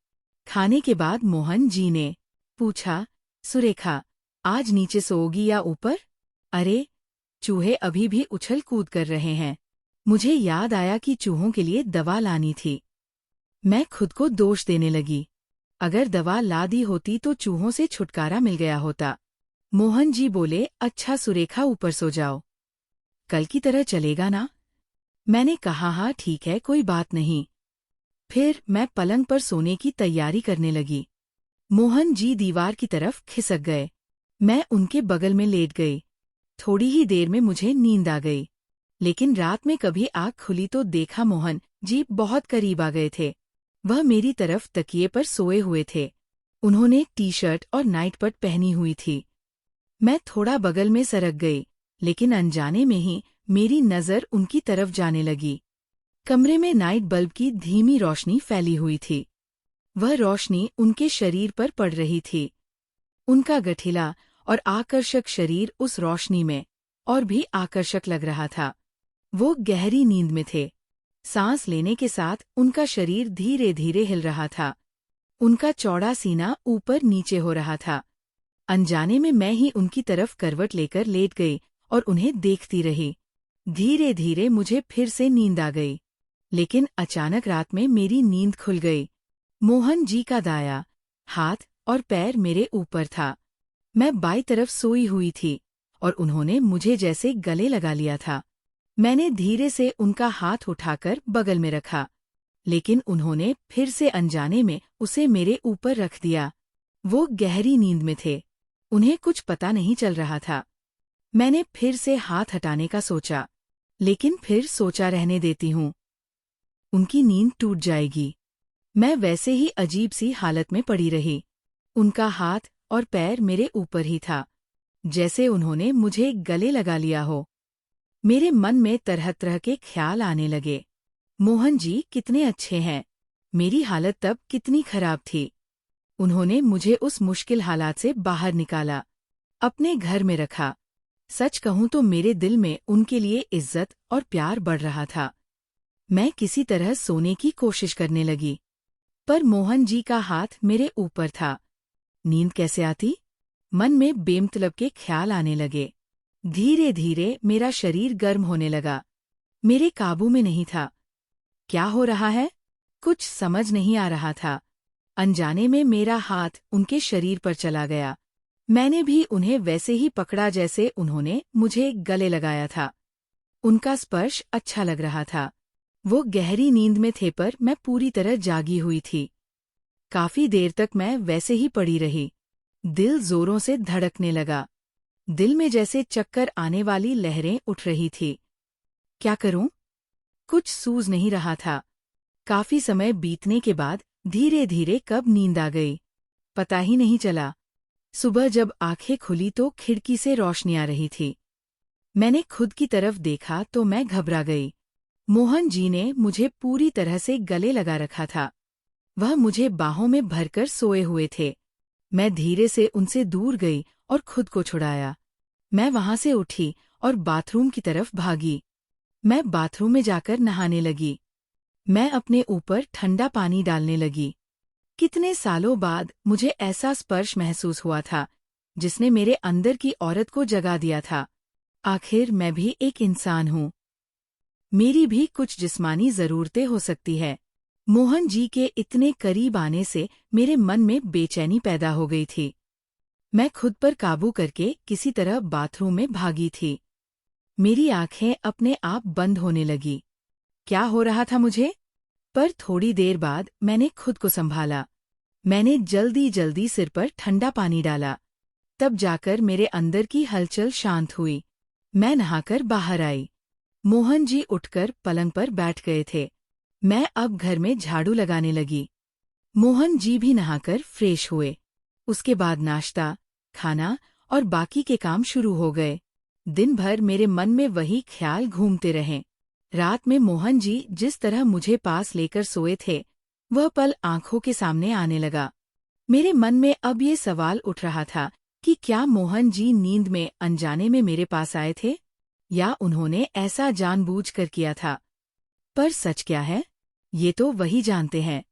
खाने के बाद मोहन जी ने पूछा, सुरेखा, आज नीचे सोओगी या ऊपर? अरे, चूहे अभी भी उछल कूद कर रहे हैं। मुझे याद आया कि चूहों के लिए दवा लानी थी। मैं खुद को दोष देने लगी। अगर दवा ला दी होती तो चूहों से छुटकारा मिल गया होता। मोहन जी बोले, अच्छा सुरेखा, ऊपर सो जाओ। कल की तरह चलेगा ना? मैंने कहा, हाँ ठीक है, कोई बात नहीं। फिर मैं पलंग पर सोने की तैयारी करने लगी। मोहन जी दीवार की तरफ खिसक गए। मैं उनके बगल में लेट गई। थोड़ी ही देर में मुझे नींद आ गई। लेकिन रात में कभी आँख खुली तो देखा मोहन जी बहुत करीब आ गए थे। वह मेरी तरफ तकिए पर सोए हुए थे। उन्होंने टी-शर्ट और नाइट पैंट पहनी हुई थी। मैं थोड़ा बगल में सरक गई, लेकिन अनजाने में ही मेरी नज़र उनकी तरफ जाने लगी। कमरे में नाइट बल्ब की धीमी रोशनी फैली हुई थी। वह रोशनी उनके शरीर पर पड़ रही थी। उनका गठिला और आकर्षक शरीर उस रोशनी में और भी आकर्षक लग रहा था। वो गहरी नींद में थे। सांस लेने के साथ उनका शरीर धीरे धीरे हिल रहा था। उनका चौड़ा सीना ऊपर नीचे हो रहा था। अनजाने में मैं ही उनकी तरफ करवट लेकर लेट गई और उन्हें देखती रही। धीरे धीरे मुझे फिर से नींद आ गई। लेकिन अचानक रात में मेरी नींद खुल गई। मोहन जी का दाया हाथ और पैर मेरे ऊपर था। मैं बाईं तरफ सोई हुई थी और उन्होंने मुझे जैसे गले लगा लिया था। मैंने धीरे से उनका हाथ उठाकर बगल में रखा। लेकिन उन्होंने फिर से अनजाने में उसे मेरे ऊपर रख दिया। वो गहरी नींद में थे, उन्हें कुछ पता नहीं चल रहा था। मैंने फिर से हाथ हटाने का सोचा, लेकिन फिर सोचा रहने देती हूँ, उनकी नींद टूट जाएगी। मैं वैसे ही अजीब सी हालत में पड़ी रही। उनका हाथ और पैर मेरे ऊपर ही था, जैसे उन्होंने मुझे गले लगा लिया हो। मेरे मन में तरह तरह के ख्याल आने लगे। मोहन जी कितने अच्छे हैं, मेरी हालत तब कितनी खराब थी। उन्होंने मुझे उस मुश्किल हालात से बाहर निकाला, अपने घर में रखा। सच कहूं तो मेरे दिल में उनके लिए इज्जत और प्यार बढ़ रहा था। मैं किसी तरह सोने की कोशिश करने लगी, पर मोहन जी का हाथ मेरे ऊपर था। नींद कैसे आती? मन में बेमतलब के ख्याल आने लगे। धीरे धीरे मेरा शरीर गर्म होने लगा, मेरे काबू में नहीं था। क्या हो रहा है? कुछ समझ नहीं आ रहा था। अनजाने में मेरा हाथ उनके शरीर पर चला गया। मैंने भी उन्हें वैसे ही पकड़ा जैसे उन्होंने मुझे गले लगाया था। उनका स्पर्श अच्छा लग रहा था। वो गहरी नींद में थे, पर मैं पूरी तरह जागी हुई थी। काफी देर तक मैं वैसे ही पड़ी रही। दिल जोरों से धड़कने लगा। दिल में जैसे चक्कर आने वाली लहरें उठ रही थी। क्या करूं? कुछ सूझ नहीं रहा था। काफी समय बीतने के बाद धीरे धीरे कब नींद आ गई, पता ही नहीं चला। सुबह जब आंखें खुली तो खिड़की से रोशनी आ रही थी। मैंने खुद की तरफ देखा तो मैं घबरा गई। मोहन जी ने मुझे पूरी तरह से गले लगा रखा था। वह मुझे बाहों में भरकर सोए हुए थे। मैं धीरे से उनसे दूर गई और खुद को छुड़ाया। मैं वहां से उठी और बाथरूम की तरफ भागी। मैं बाथरूम में जाकर नहाने लगी। मैं अपने ऊपर ठंडा पानी डालने लगी। कितने सालों बाद मुझे ऐसा स्पर्श महसूस हुआ था, जिसने मेरे अंदर की औरत को जगा दिया था। आखिर मैं भी एक इंसान हूँ। मेरी भी कुछ जिस्मानी जरूरतें हो सकती है। मोहन जी के इतने करीब आने से मेरे मन में बेचैनी पैदा हो गई थी। मैं खुद पर काबू करके किसी तरह बाथरूम में भागी थी। मेरी आंखें अपने आप बंद होने लगी। क्या हो रहा था मुझे? पर थोड़ी देर बाद मैंने खुद को संभाला। मैंने जल्दी जल्दी सिर पर ठंडा पानी डाला। तब जाकर मेरे अंदर की हलचल शांत हुई। मैं नहाकर बाहर आई। मोहन जी उठकर पलंग पर बैठ गए थे। मैं अब घर में झाड़ू लगाने लगी। मोहन जी भी नहाकर फ्रेश हुए। उसके बाद नाश्ता, खाना और बाकी के काम शुरू हो गए। दिन भर मेरे मन में वही ख्याल घूमते रहे। रात में मोहन जी जिस तरह मुझे पास लेकर सोए थे, वह पल आंखों के सामने आने लगा। मेरे मन में अब ये सवाल उठ रहा था कि क्या मोहन जी नींद में अनजाने में मेरे पास आए थे, या उन्होंने ऐसा जानबूझकर किया था। पर सच क्या है, ये तो वही जानते हैं।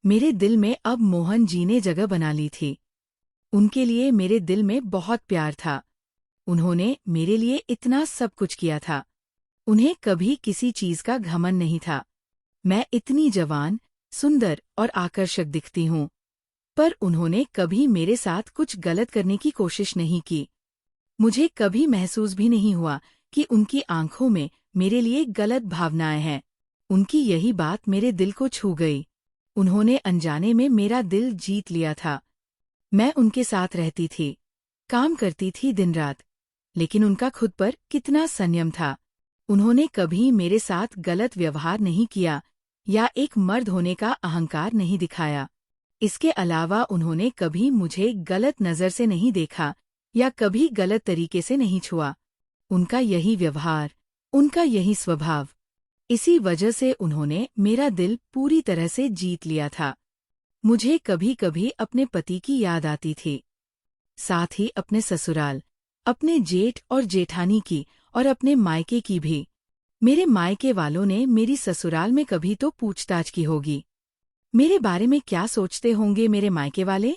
मेरे दिल में अब मोहन जी ने जगह बना ली थी। उनके लिए मेरे दिल में बहुत प्यार था। उन्होंने मेरे लिए इतना सब कुछ किया था। उन्हें कभी किसी चीज का घमंड नहीं था। मैं इतनी जवान, सुंदर और आकर्षक दिखती हूँ, पर उन्होंने कभी मेरे साथ कुछ गलत करने की कोशिश नहीं की। मुझे कभी महसूस भी नहीं हुआ कि उनकी आंखों में मेरे लिए गलत भावनाएं हैं। उनकी यही बात मेरे दिल को छू गई। उन्होंने अनजाने में मेरा दिल जीत लिया था। मैं उनके साथ रहती थी, काम करती थी दिन रात, लेकिन उनका खुद पर कितना संयम था। उन्होंने कभी मेरे साथ गलत व्यवहार नहीं किया या एक मर्द होने का अहंकार नहीं दिखाया। इसके अलावा उन्होंने कभी मुझे गलत नजर से नहीं देखा या कभी गलत तरीके से नहीं छुआ। उनका यही व्यवहार, उनका यही स्वभाव, इसी वजह से उन्होंने मेरा दिल पूरी तरह से जीत लिया था। मुझे कभी कभी अपने पति की याद आती थी, साथ ही अपने ससुराल, अपने जेठ और जेठानी की और अपने मायके की भी। मेरे मायके वालों ने मेरी ससुराल में कभी तो पूछताछ की होगी। मेरे बारे में क्या सोचते होंगे मेरे मायके वाले?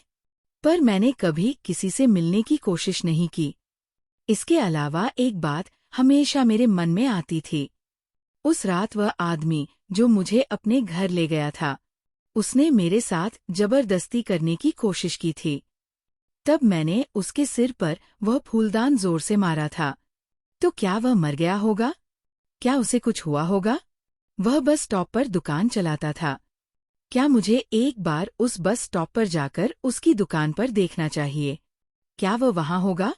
पर मैंने कभी किसी से मिलने की कोशिश नहीं की। इसके अलावा एक बात हमेशा मेरे मन में आती थी। उस रात वह आदमी जो मुझे अपने घर ले गया था, उसने मेरे साथ जबरदस्ती करने की कोशिश की थी। तब मैंने उसके सिर पर वह फूलदान जोर से मारा था। तो क्या वह मर गया होगा? क्या उसे कुछ हुआ होगा? वह बस स्टॉप पर दुकान चलाता था। क्या मुझे एक बार उस बस स्टॉप पर जाकर उसकी दुकान पर देखना चाहिए? क्या वह वहां होगा?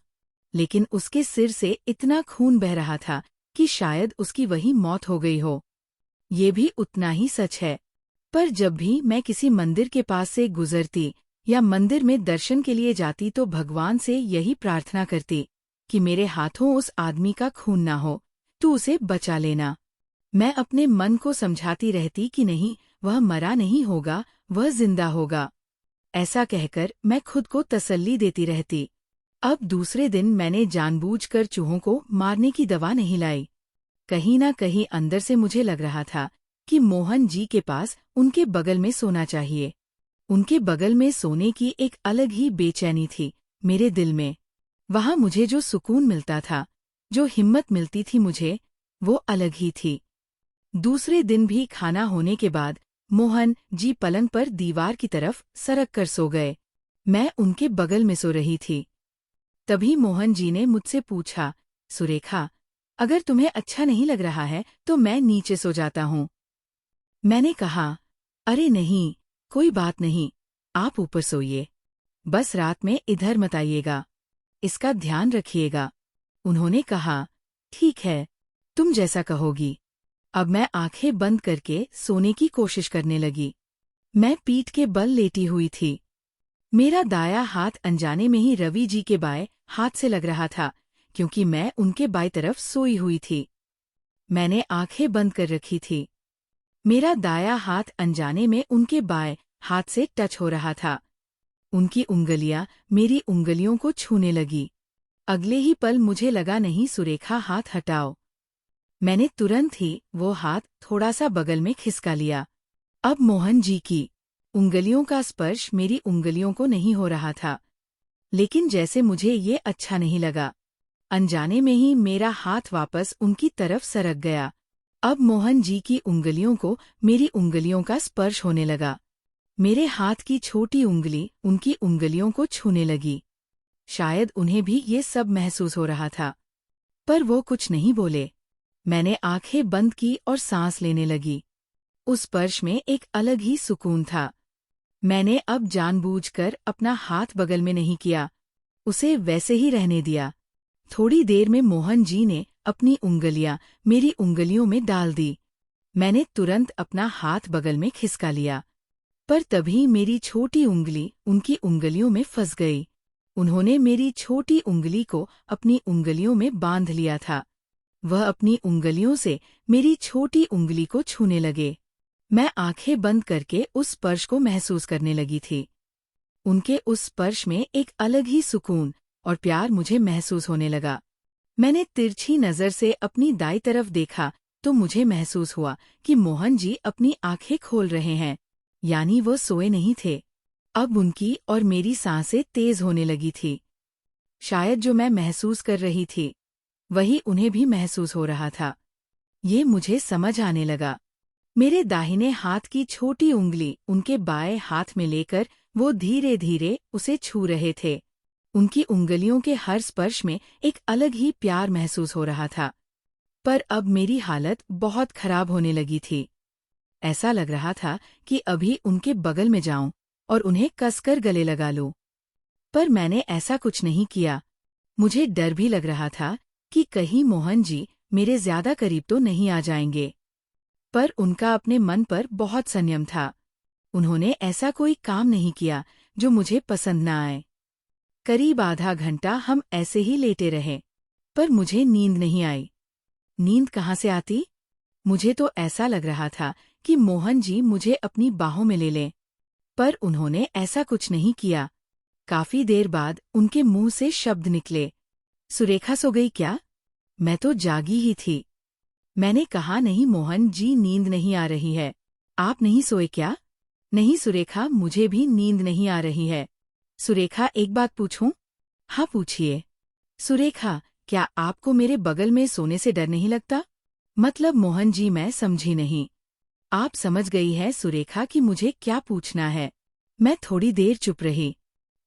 लेकिन उसके सिर से इतना खून बह रहा था कि शायद उसकी वही मौत हो गई हो। ये भी उतना ही सच है। पर जब भी मैं किसी मंदिर के पास से गुजरती या मंदिर में दर्शन के लिए जाती तो भगवान से यही प्रार्थना करती कि मेरे हाथों उस आदमी का खून ना हो, तू उसे बचा लेना। मैं अपने मन को समझाती रहती कि नहीं, वह मरा नहीं होगा, वह जिंदा होगा। ऐसा कहकर मैं खुद को तसल्ली देती रहती। अब दूसरे दिन मैंने जानबूझकर चूहों को मारने की दवा नहीं लाई। कहीं न कहीं अंदर से मुझे लग रहा था कि मोहन जी के पास उनके बगल में सोना चाहिए। उनके बगल में सोने की एक अलग ही बेचैनी थी मेरे दिल में। वहां मुझे जो सुकून मिलता था, जो हिम्मत मिलती थी मुझे, वो अलग ही थी। दूसरे दिन भी खाना होने के बाद मोहन जी पलंग पर दीवार की तरफ सरक कर सो गए। मैं उनके बगल में सो रही थी। तभी मोहन जी ने मुझसे पूछा, सुरेखा, अगर तुम्हें अच्छा नहीं लग रहा है तो मैं नीचे सो जाता हूँ। मैंने कहा, अरे नहीं, कोई बात नहीं, आप ऊपर सोइए। बस रात में इधर मत आइएगा, इसका ध्यान रखिएगा। उन्होंने कहा, ठीक है, तुम जैसा कहोगी। अब मैं आंखें बंद करके सोने की कोशिश करने लगी। मैं पीठ के बल लेटी हुई थी। मेरा दायां हाथ अनजाने में ही रवि जी के बाएं हाथ से लग रहा था, क्योंकि मैं उनके बाईं तरफ सोई हुई थी। मैंने आंखें बंद कर रखी थी। मेरा दायां हाथ अनजाने में उनके बाएं हाथ से टच हो रहा था। उनकी उंगलियां मेरी उंगलियों को छूने लगी। अगले ही पल मुझे लगा, नहीं सुरेखा, हाथ हटाओ। मैंने तुरंत ही वो हाथ थोड़ा सा बगल में खिसका लिया। अब मोहन जी की उंगलियों का स्पर्श मेरी उंगलियों को नहीं हो रहा था, लेकिन जैसे मुझे ये अच्छा नहीं लगा। अनजाने में ही मेरा हाथ वापस उनकी तरफ सरक गया। अब मोहन जी की उंगलियों को मेरी उंगलियों का स्पर्श होने लगा। मेरे हाथ की छोटी उंगली उनकी उंगलियों को छूने लगी। शायद उन्हें भी ये सब महसूस हो रहा था, पर वो कुछ नहीं बोले। मैंने आंखें बंद की और सांस लेने लगी। उस स्पर्श में एक अलग ही सुकून था। मैंने अब जानबूझकर अपना हाथ बगल में नहीं किया, उसे वैसे ही रहने दिया। थोड़ी देर में मोहन जी ने अपनी उंगलियां मेरी उंगलियों में डाल दी। मैंने तुरंत अपना हाथ बगल में खिसका लिया, पर तभी मेरी छोटी उंगली उनकी उंगलियों में फंस गई। उन्होंने मेरी छोटी उंगली को अपनी उंगलियों में बांध लिया था। वह अपनी उंगलियों से मेरी छोटी उंगली को छूने लगे। मैं आंखें बंद करके उस स्पर्श को महसूस करने लगी थी। उनके उस स्पर्श में एक अलग ही सुकून और प्यार मुझे महसूस होने लगा। मैंने तिरछी नजर से अपनी दाईं तरफ देखा तो मुझे महसूस हुआ कि मोहन जी अपनी आंखें खोल रहे हैं, यानी वो सोए नहीं थे। अब उनकी और मेरी सांसें तेज होने लगी थी। शायद जो मैं महसूस कर रही थी, वही उन्हें भी महसूस हो रहा था। ये मुझे समझ आने लगा। मेरे दाहिने हाथ की छोटी उंगली उनके बाएं हाथ में लेकर वो धीरे धीरे उसे छू रहे थे। उनकी उंगलियों के हर स्पर्श में एक अलग ही प्यार महसूस हो रहा था। पर अब मेरी हालत बहुत खराब होने लगी थी। ऐसा लग रहा था कि अभी उनके बगल में जाऊं और उन्हें कसकर गले लगा लूं। पर मैंने ऐसा कुछ नहीं किया। मुझे डर भी लग रहा था कि कहीं मोहन जी मेरे ज्यादा करीब तो नहीं आ जाएंगे। पर उनका अपने मन पर बहुत संयम था। उन्होंने ऐसा कोई काम नहीं किया जो मुझे पसंद न आए। करीब आधा घंटा हम ऐसे ही लेटे रहे, पर मुझे नींद नहीं आई। नींद कहाँ से आती? मुझे तो ऐसा लग रहा था कि मोहन जी मुझे अपनी बाहों में ले लें, पर उन्होंने ऐसा कुछ नहीं किया। काफी देर बाद उनके मुंह से शब्द निकले, सुरेखा सो गई क्या? मैं तो जागी ही थी। मैंने कहा, नहीं मोहन जी, नींद नहीं आ रही है। आप नहीं सोए क्या? नहीं सुरेखा, मुझे भी नींद नहीं आ रही है। सुरेखा, एक बात पूछूं? हाँ पूछिए। सुरेखा, क्या आपको मेरे बगल में सोने से डर नहीं लगता? मतलब मोहन जी, मैं समझी नहीं। आप समझ गई है सुरेखा कि मुझे क्या पूछना है। मैं थोड़ी देर चुप रही,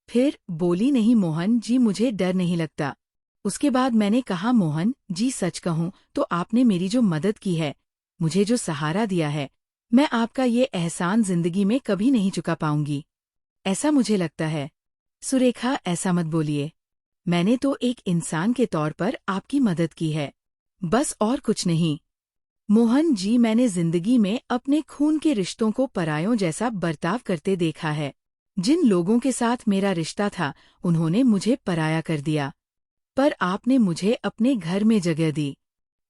फिर बोली, नहीं मोहन जी, मुझे डर नहीं लगता। उसके बाद मैंने कहा, मोहन जी सच कहूं तो आपने मेरी जो मदद की है, मुझे जो सहारा दिया है, मैं आपका ये एहसान जिंदगी में कभी नहीं चुका पाऊंगी, ऐसा मुझे लगता है। सुरेखा, ऐसा मत बोलिए। मैंने तो एक इंसान के तौर पर आपकी मदद की है, बस, और कुछ नहीं। मोहन जी, मैंने जिंदगी में अपने खून के रिश्तों को परायों जैसा बर्ताव करते देखा है। जिन लोगों के साथ मेरा रिश्ता था, उन्होंने मुझे पराया कर दिया, पर आपने मुझे अपने घर में जगह दी।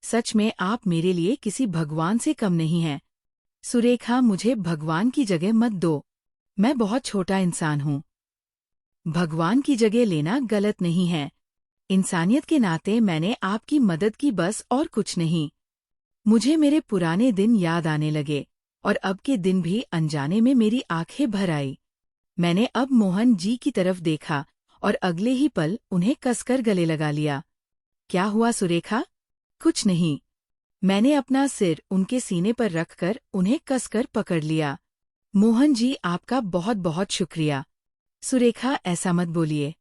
सच में आप मेरे लिए किसी भगवान से कम नहीं हैं। सुरेखा, मुझे भगवान की जगह मत दो। मैं बहुत छोटा इंसान हूँ। भगवान की जगह लेना गलत नहीं है। इंसानियत के नाते मैंने आपकी मदद की, बस, और कुछ नहीं। मुझे मेरे पुराने दिन याद आने लगे, और अब के दिन भी अनजाने में मेरी आंखें भर आई। मैंने अब मोहन जी की तरफ देखा और अगले ही पल उन्हें कसकर गले लगा लिया। क्या हुआ सुरेखा? कुछ नहीं। मैंने अपना सिर उनके सीने पर रखकर उन्हें कसकर पकड़ लिया। मोहन जी, आपका बहुत बहुत शुक्रिया। सुरेखा, ऐसा मत बोलिए।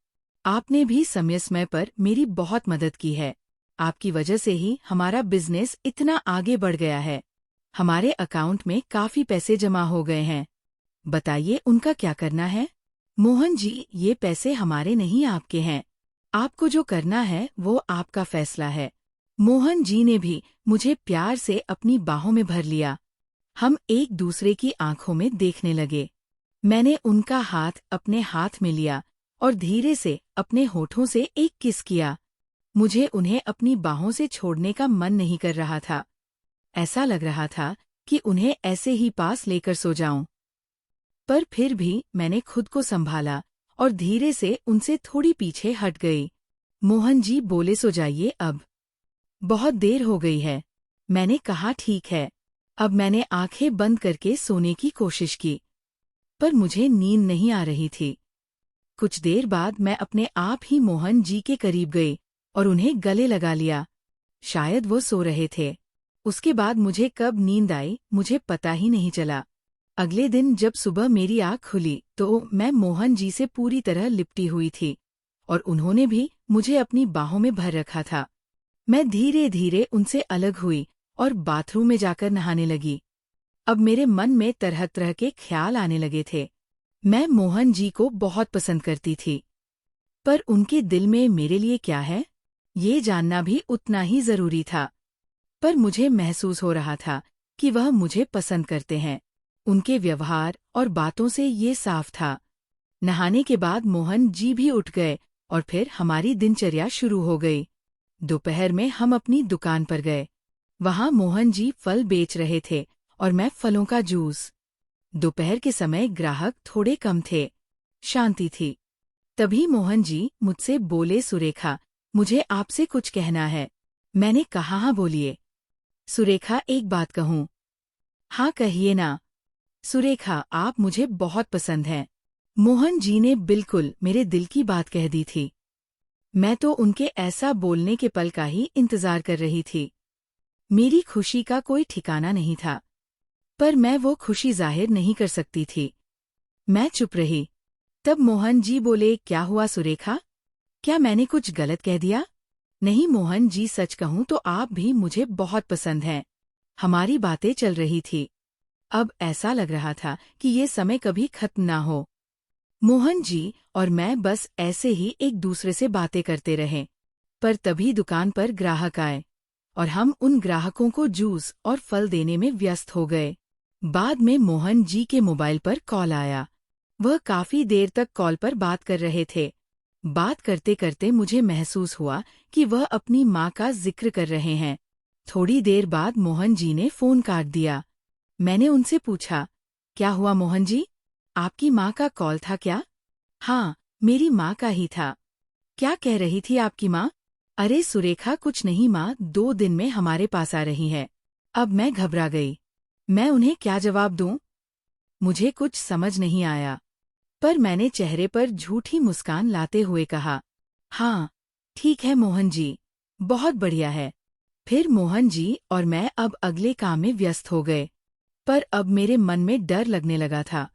आपने भी समय पर मेरी बहुत मदद की है। आपकी वजह से ही हमारा बिजनेस इतना आगे बढ़ गया है। हमारे अकाउंट में काफी पैसे जमा हो गए हैं। बताइए, उनका क्या करना है? मोहन जी, ये पैसे हमारे नहीं, आपके हैं। आपको जो करना है वो आपका फैसला है। मोहन जी ने भी मुझे प्यार से अपनी बाहों में भर लिया। हम एक दूसरे की आंखों में देखने लगे। मैंने उनका हाथ अपने हाथ में लिया और धीरे से अपने होठों से एक किस किया। मुझे उन्हें अपनी बाहों से छोड़ने का मन नहीं कर रहा था। ऐसा लग रहा था कि उन्हें ऐसे ही पास लेकर सो जाऊं। पर फिर भी मैंने खुद को संभाला और धीरे से उनसे थोड़ी पीछे हट गई। मोहन जी बोले, सो जाइए अब। बहुत देर हो गई है। मैंने कहा, ठीक है। अब मैंने आंखें बंद करके सोने की कोशिश की, पर मुझे नींद नहीं आ रही थी। कुछ देर बाद मैं अपने आप ही मोहन जी के करीब गई और उन्हें गले लगा लिया। शायद वो सो रहे थे। उसके बाद मुझे कब नींद आई, मुझे पता ही नहीं चला। अगले दिन जब सुबह मेरी आँख खुली तो मैं मोहन जी से पूरी तरह लिपटी हुई थी और उन्होंने भी मुझे अपनी बाहों में भर रखा था। मैं धीरे धीरे उनसे अलग हुई और बाथरूम में जाकर नहाने लगी। अब मेरे मन में तरह तरह के ख्याल आने लगे थे। मैं मोहन जी को बहुत पसंद करती थी, पर उनके दिल में मेरे लिए क्या है, ये जानना भी उतना ही जरूरी था। पर मुझे महसूस हो रहा था कि वह मुझे पसंद करते हैं। उनके व्यवहार और बातों से ये साफ था। नहाने के बाद मोहन जी भी उठ गए और फिर हमारी दिनचर्या शुरू हो गई। दोपहर में हम अपनी दुकान पर गए। वहां मोहन जी फल बेच रहे थे और मैं फलों का जूस। दोपहर के समय ग्राहक थोड़े कम थे, शांति थी। तभी मोहन जी मुझसे बोले, सुरेखा, मुझे आपसे कुछ कहना है। मैंने कहा, हाँ बोलिए। सुरेखा, एक बात कहूँ? हाँ कहिए ना। सुरेखा, आप मुझे बहुत पसंद हैं। मोहन जी ने बिल्कुल मेरे दिल की बात कह दी थी। मैं तो उनके ऐसा बोलने के पल का ही इंतजार कर रही थी। मेरी खुशी का कोई ठिकाना नहीं था, पर मैं वो खुशी जाहिर नहीं कर सकती थी। मैं चुप रही। तब मोहन जी बोले, क्या हुआ सुरेखा? क्या मैंने कुछ गलत कह दिया? नहीं मोहन जी, सच कहूँ तो आप भी मुझे बहुत पसंद हैं। हमारी बातें चल रही थी। अब ऐसा लग रहा था कि ये समय कभी खत्म ना हो। मोहन जी और मैं बस ऐसे ही एक दूसरे से बातें करते रहे। पर तभी दुकान पर ग्राहक आए और हम उन ग्राहकों को जूस और फल देने में व्यस्त हो गए। बाद में मोहन जी के मोबाइल पर कॉल आया। वह काफी देर तक कॉल पर बात कर रहे थे। बात करते करते मुझे महसूस हुआ कि वह अपनी माँ का जिक्र कर रहे हैं। थोड़ी देर बाद मोहन जी ने फोन काट दिया। मैंने उनसे पूछा, क्या हुआ मोहन जी? आपकी माँ का कॉल था क्या? हाँ, मेरी माँ का ही था। क्या कह रही थी आपकी माँ? अरे सुरेखा, कुछ नहीं, माँ 2 दिन में हमारे पास आ रही है। अब मैं घबरा गई। मैं उन्हें क्या जवाब दूं? मुझे कुछ समझ नहीं आया, पर मैंने चेहरे पर झूठी मुस्कान लाते हुए कहा, हाँ, ठीक है मोहन जी, बहुत बढ़िया है। फिर मोहन जी और मैं अब अगले काम में व्यस्त हो गए, पर अब मेरे मन में डर लगने लगा था।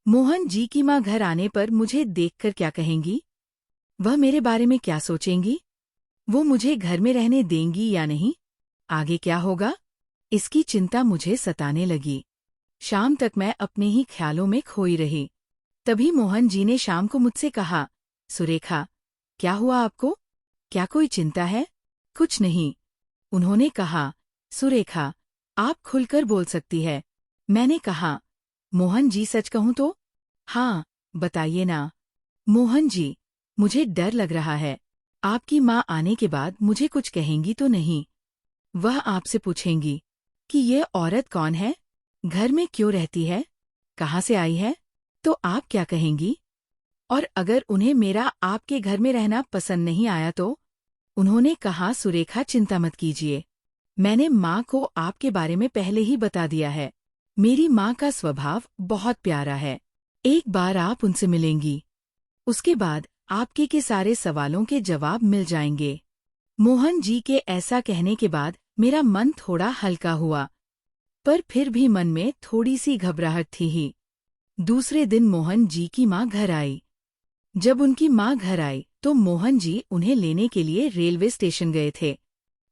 मोहन जी की माँ घर आने पर मुझे देखकर क्या कहेंगी? वह मेरे बारे में क्या सोचेंगी? वो मुझे घर में रहने देंगी या नहीं? आगे क्या होगा? इसकी चिंता मुझे सताने लगी। शाम तक मैं अपने ही ख्यालों में खोई रही। तभी मोहन जी ने शाम को मुझसे कहा, सुरेखा, क्या हुआ आपको? क्या कोई चिंता है? कुछ नहीं, उन्होंने कहा। सुरेखा, आप खुलकर बोल सकती है। मैंने कहा, मोहन जी सच कहूं तो? हाँ, बताइए ना। मोहन जी, मुझे डर लग रहा है। आपकी माँ आने के बाद मुझे कुछ कहेंगी तो नहीं? वह आपसे पूछेंगी कि ये औरत कौन है, घर में क्यों रहती है, कहाँ से आई है? तो आप क्या कहेंगी? और अगर उन्हें मेरा आपके घर में रहना पसंद नहीं आया तो? उन्होंने कहा, सुरेखा चिंता मत कीजिए, मैंने माँ को आपके बारे में पहले ही बता दिया है। मेरी माँ का स्वभाव बहुत प्यारा है। एक बार आप उनसे मिलेंगी, उसके बाद आपके के सारे सवालों के जवाब मिल जाएंगे। मोहन जी के ऐसा कहने के बाद मेरा मन थोड़ा हल्का हुआ, पर फिर भी मन में थोड़ी सी घबराहट थी ही। दूसरे दिन मोहन जी की माँ घर आई। जब उनकी माँ घर आई तो मोहन जी उन्हें लेने के लिए रेलवे स्टेशन गए थे।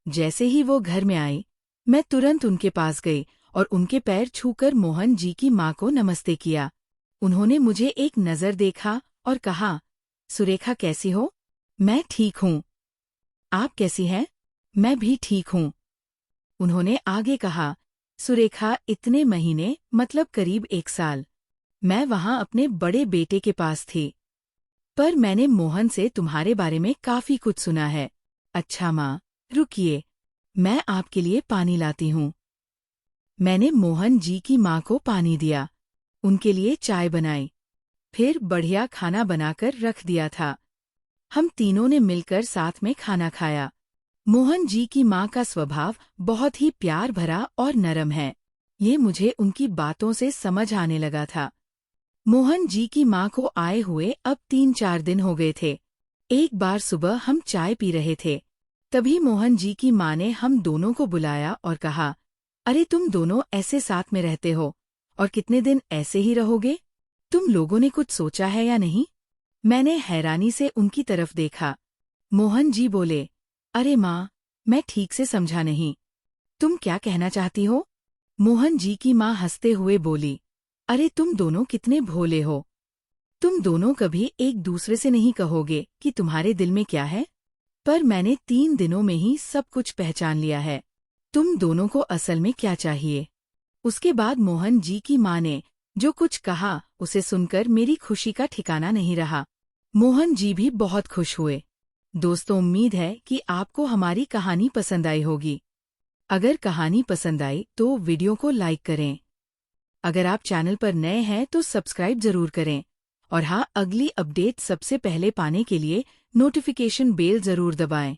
जैसे ही वो घर में आई, मैं तुरंत उनके पास गई और उनके पैर छूकर मोहन जी की माँ को नमस्ते किया। उन्होंने मुझे एक नज़र देखा और कहा, सुरेखा कैसी हो? मैं ठीक हूँ। आप कैसी हैं? मैं भी ठीक हूँ। उन्होंने आगे कहा, सुरेखा, इतने महीने मतलब करीब 1 साल मैं वहाँ अपने बड़े बेटे के पास थी, पर मैंने मोहन से तुम्हारे बारे में काफी कुछ सुना है। अच्छा माँ, रुकिए, मैं आपके लिए पानी लाती हूँ। मैंने मोहन जी की माँ को पानी दिया, उनके लिए चाय बनाई, फिर बढ़िया खाना बनाकर रख दिया था। हम तीनों ने मिलकर साथ में खाना खाया। मोहन जी की माँ का स्वभाव बहुत ही प्यार भरा और नरम है, ये मुझे उनकी बातों से समझ आने लगा था। मोहन जी की माँ को आए हुए अब 3-4 दिन हो गए थे। एक बार सुबह हम चाय पी रहे थे, तभी मोहन जी की माँ ने हम दोनों को बुलाया और कहा, अरे तुम दोनों ऐसे साथ में रहते हो और कितने दिन ऐसे ही रहोगे? तुम लोगों ने कुछ सोचा है या नहीं? मैंने हैरानी से उनकी तरफ देखा। मोहन जी बोले, अरे माँ, मैं ठीक से समझा नहीं, तुम क्या कहना चाहती हो? मोहन जी की माँ हंसते हुए बोली, अरे तुम दोनों कितने भोले हो, तुम दोनों कभी एक दूसरे से नहीं कहोगे कि तुम्हारे दिल में क्या है, पर मैंने 3 दिनों में ही सब कुछ पहचान लिया है, तुम दोनों को असल में क्या चाहिए। उसके बाद मोहन जी की माँ ने जो कुछ कहा उसे सुनकर मेरी खुशी का ठिकाना नहीं रहा। मोहन जी भी बहुत खुश हुए। दोस्तों, उम्मीद है कि आपको हमारी कहानी पसंद आई होगी। अगर कहानी पसंद आई तो वीडियो को लाइक करें। अगर आप चैनल पर नए हैं तो सब्सक्राइब जरूर करें, और हाँ, अगली अपडेट सबसे पहले पाने के लिए नोटिफिकेशन बेल जरूर दबाएं।